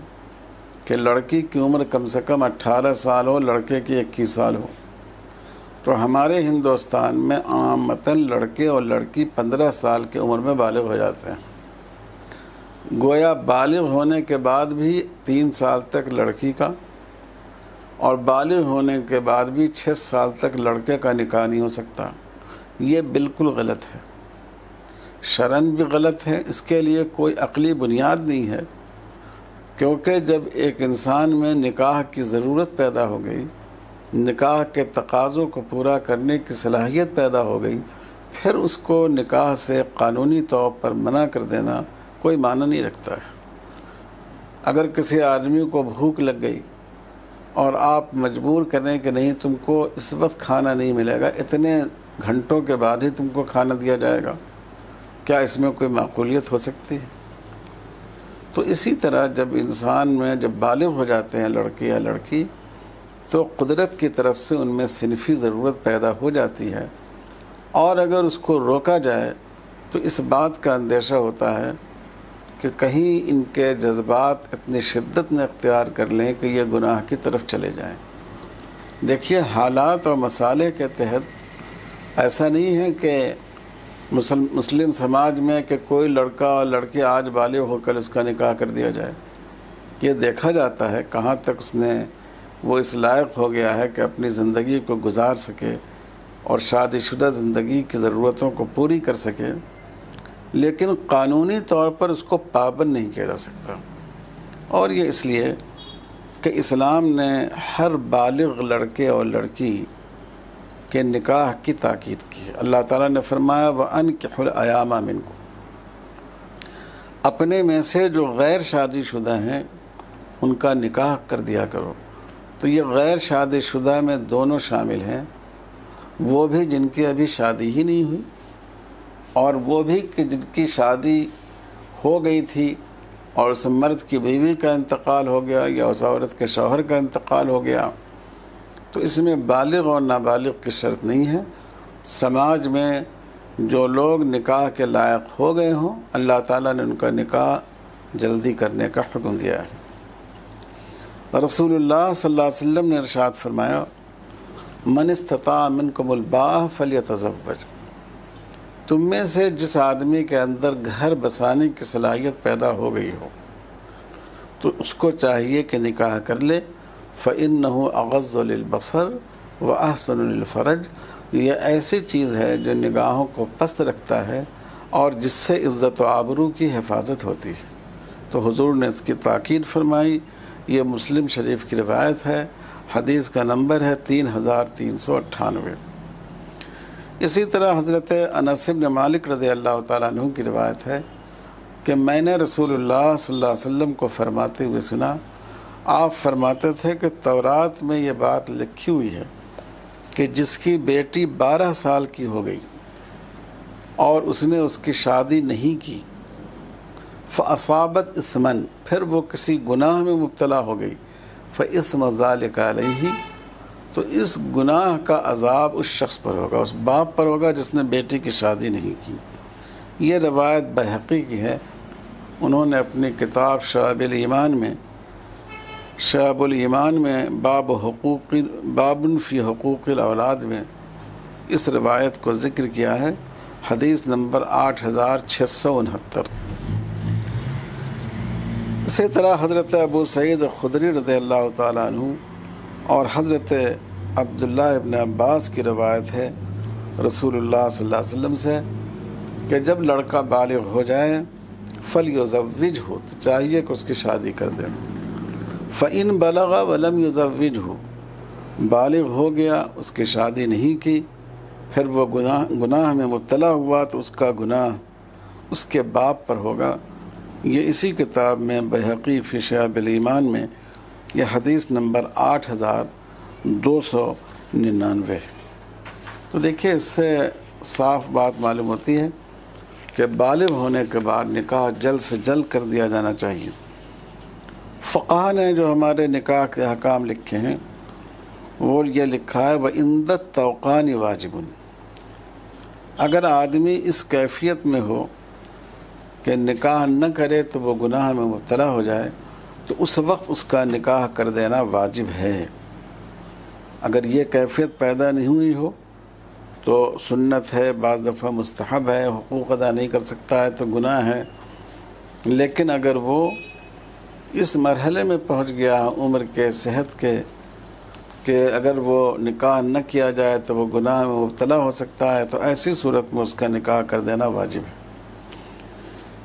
کہ لڑکی کی عمر کم سے کم 18 سال ہو، لڑکے کی 21 سال ہو، تو ہمارے ہندوستان میں عامتاً لڑکے اور لڑکی 15 سال کی عمر میں بالغ ہو جاتے ہیں۔ گویا بالغ ہونے کے بعد بھی 3 سال تک لڑکی کا، اور بالغ ہونے کے بعد بھی 6 سال تک لڑکے کا نکاح نہیں ہو سکتا۔ یہ بالکل غلط ہے، شرعاً بھی غلط ہے، اس کے لیے کوئی عقلی بنیاد نہیں ہے، کیونکہ جب ایک انسان میں نکاح کی ضرورت پیدا ہو گئی، نکاح کے تقاضوں کو پورا کرنے کی صلاحیت پیدا ہو گئی، پھر اس کو نکاح سے قانونی طور پر منع کر دینا کوئی معنی نہیں رکھتا ہے۔ اگر کسی آدمی کو بھوک لگ گئی اور آپ مجبور کریں کہ نہیں تم کو اس وقت کھانا نہیں ملے گا، اتنے گھنٹوں کے بعد ہی تم کو کھانا دیا جائے گا، کیا اس میں کوئی معقولیت ہو سکتی ہے؟ تو اسی طرح جب انسان میں جب بالغ ہو جاتے ہیں لڑکے یا لڑکی، تو قدرت کی طرف سے ان میں صنفی ضرورت پیدا ہو جاتی ہے، اور اگر اس کو روکا جائے تو اس بات کا اندیشہ ہوتا ہے کہ کہیں ان کے جذبات اتنی شدت میں اختیار کر لیں کہ یہ گناہ کی طرف چلے جائیں۔ دیکھیے، حالات اور مسائل کے تحت ایسا نہیں ہے کہ مسلم سماج میں کہ کوئی لڑکا اور لڑکی آج بالغ ہو کر اس کا نکاح کر دیا جائے۔ یہ دیکھا جاتا ہے کہاں تک اس نے وہ اس لائق ہو گیا ہے کہ اپنی زندگی کو گزار سکے اور شادی شدہ زندگی کی ضرورتوں کو پوری کر سکے، لیکن قانونی طور پر اس کو پابند نہیں کیا جا سکتا۔ اور یہ اس لیے کہ اسلام نے ہر بالغ لڑکے اور لڑکی کہ نکاح کی تاکید کی ہے۔ اللہ تعالیٰ نے فرمایا وَأَنكِحُوا الْأَيَامَ مِنكُمْ، اپنے میں سے جو غیر شادی شدہ ہیں ان کا نکاح کر دیا کرو۔ تو یہ غیر شادی شدہ میں دونوں شامل ہیں، وہ بھی جن کی ابھی شادی ہی نہیں ہوئی، اور وہ بھی کہ جن کی شادی ہو گئی تھی اور اس مرد کی بیوی کا انتقال ہو گیا یا اس عورت کے شوہر کا انتقال ہو گیا۔ تو اس میں بالغ اور نابالغ کی شرط نہیں ہے۔ سماج میں جو لوگ نکاح کے لائق ہو گئے ہوں، اللہ تعالیٰ نے ان کا نکاح جلدی کرنے کا حکم دیا ہے۔ رسول اللہ صلی اللہ علیہ وسلم نے ارشاد فرمایا من استطاع منکم الباء فلیتزوج، تم میں سے جس آدمی کے اندر گھر بسانے کی صلاحیت پیدا ہو گئی ہو تو اس کو چاہیے کہ نکاح کر لے۔ فإنہ اغض للبصر واحسن للفرج، یہ ایسی چیز ہے جو نگاہوں کو پست رکھتا ہے اور جس سے عزت و آبرو کی حفاظت ہوتی ہے۔ تو حضور نے اس کی تاکید فرمائی۔ یہ مسلم شریف کی روایت ہے، حدیث کا نمبر ہے 3398۔ اسی طرح حضرت انس بن مالک رضی اللہ تعالیٰ عنہ کی روایت ہے کہ میں نے رسول اللہ صلی اللہ علیہ وسلم کو فرماتے ہوئے سنا، آپ فرماتے تھے کہ تورات میں یہ بات لکھی ہوئی ہے کہ جس کی بیٹی 12 سال کی ہو گئی اور اس نے اس کی شادی نہیں کی، فَأَصَابَتْ إِثْمًا، پھر وہ کسی گناہ میں مبتلا ہو گئی، فَإِثْمَ ذَلِكَ عَلَيْهِ، تو اس گناہ کا عذاب اس شخص پر ہوگا، اس باپ پر ہوگا جس نے بیٹی کی شادی نہیں کی۔ یہ روایت بہقی کی ہے، انہوں نے اپنی کتاب شعب الایمان میں باب فی حقوق الاولاد میں اس روایت کو ذکر کیا ہے، حدیث نمبر 8669۔ اسی طرح حضرت ابو سعید خدری رضی اللہ تعالیٰ عنہ اور حضرت عبداللہ ابن عباس کی روایت ہے رسول اللہ صلی اللہ علیہ وسلم سے کہ جب لڑکا بالغ ہو جائے فَلْيُزَوِّجْهُ، تو چاہیے کہ اس کی شادی کر دیں۔ فَإِن بَلَغَ وَلَمْ يُزَوِّجْهُ، بالغ ہو گیا اس کی شادی نہیں کی، پھر وہ گناہ میں مبتلا ہوا تو اس کا گناہ اس کے باپ پر ہوگا۔ یہ اسی کتاب میں بہقی فی شعب الایمان میں یہ حدیث نمبر 8299۔ تو دیکھیے اس سے صاف بات معلوم ہوتی ہے کہ بالغ ہونے کے بعد نکاح جلد سے جلد کر دیا جانا چاہیے۔ فقہ نے جو ہمارے نکاح کے احکام لکھے ہیں وہ یہ لکھا ہے وَإِنْ التَّوْقَانِ وَاجِبٌ، اگر آدمی اس کیفیت میں ہو کہ نکاح نہ کرے تو وہ گناہ میں مبتلا ہو جائے تو اس وقت اس کا نکاح کر دینا واجب ہے۔ اگر یہ کیفیت پیدا نہیں ہوئی ہو تو سنت ہے، بعض دفعہ مستحب ہے، حقوق ادا نہیں کر سکتا ہے تو گناہ ہے۔ لیکن اگر وہ اس مرحلے میں پہنچ گیا عمر کے، صحت کے، کہ اگر وہ نکاح نہ کیا جائے تو وہ گناہ میں مبتلا ہو سکتا ہے، تو ایسی صورت میں اس کا نکاح کر دینا واجب ہے۔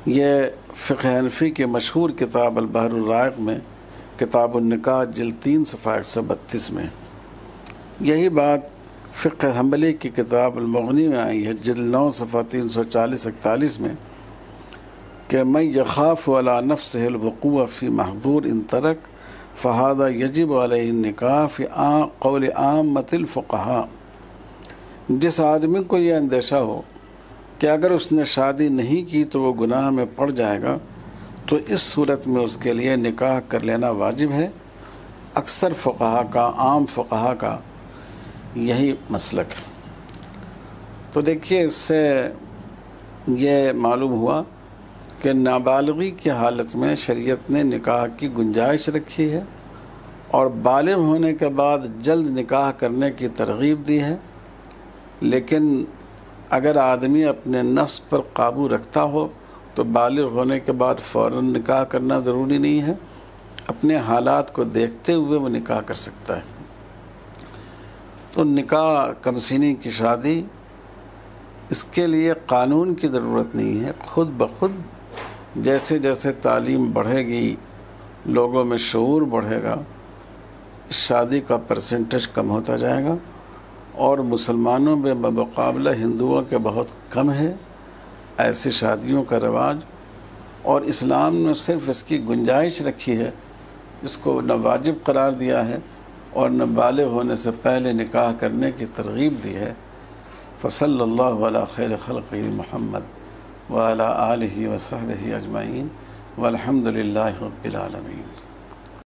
یہ فقہ حنفی کی مشہور کتاب البحر الرائق میں کتاب النکاح جلد 3 صفحہ 132 میں یہی بات فقہ حنبلی کی کتاب المغنی میں آئی ہے، جلد 9 صفحہ 340-41 میں کہ من یخاف علی نفسہ الوقوع فی محظور ان ترک فہذا یجب علیہ النکاح فی قول عامۃ الفقہاء، جس آدمی کو یہ اندیشہ ہو کہ اگر اس نے شادی نہیں کی تو وہ گناہ میں پڑ جائے گا تو اس صورت میں اس کے لیے نکاح کر لینا واجب ہے۔ اکثر فقہا کا، عام فقہا کا یہی مسلک ہے۔ تو دیکھیے اس سے یہ معلوم ہوا کہ نابالغی کی حالت میں شریعت نے نکاح کی گنجائش رکھی ہے اور بالغ ہونے کے بعد جلد نکاح کرنے کی ترغیب دی ہے، لیکن اگر آدمی اپنے نفس پر قابو رکھتا ہو تو بالغ ہونے کے بعد فوراً نکاح کرنا ضروری نہیں ہے، اپنے حالات کو دیکھتے ہوئے وہ نکاح کر سکتا ہے۔ تو نکاح کم سنی کی شادی، اس کے لیے قانون کی ضرورت نہیں ہے، خود بخود جیسے جیسے تعلیم بڑھے گی، لوگوں میں شعور بڑھے گا، اس شادی کا پرسنٹیج کم ہوتا جائے گا اور مسلمانوں میں بمقابلہ ہندوؤں کے بہت کم ہے ایسی شادیوں کا رواج، اور اسلام نے صرف اس کی گنجائش رکھی ہے، اس کو نہ واجب قرار دیا ہے اور نہ بالغ ہونے سے پہلے نکاح کرنے کی ترغیب دی ہے۔ فصلی اللہ علی خیر خلقہ محمد وعلی آلہ وصحبہ اجمعین والحمد للہ رب العالمین۔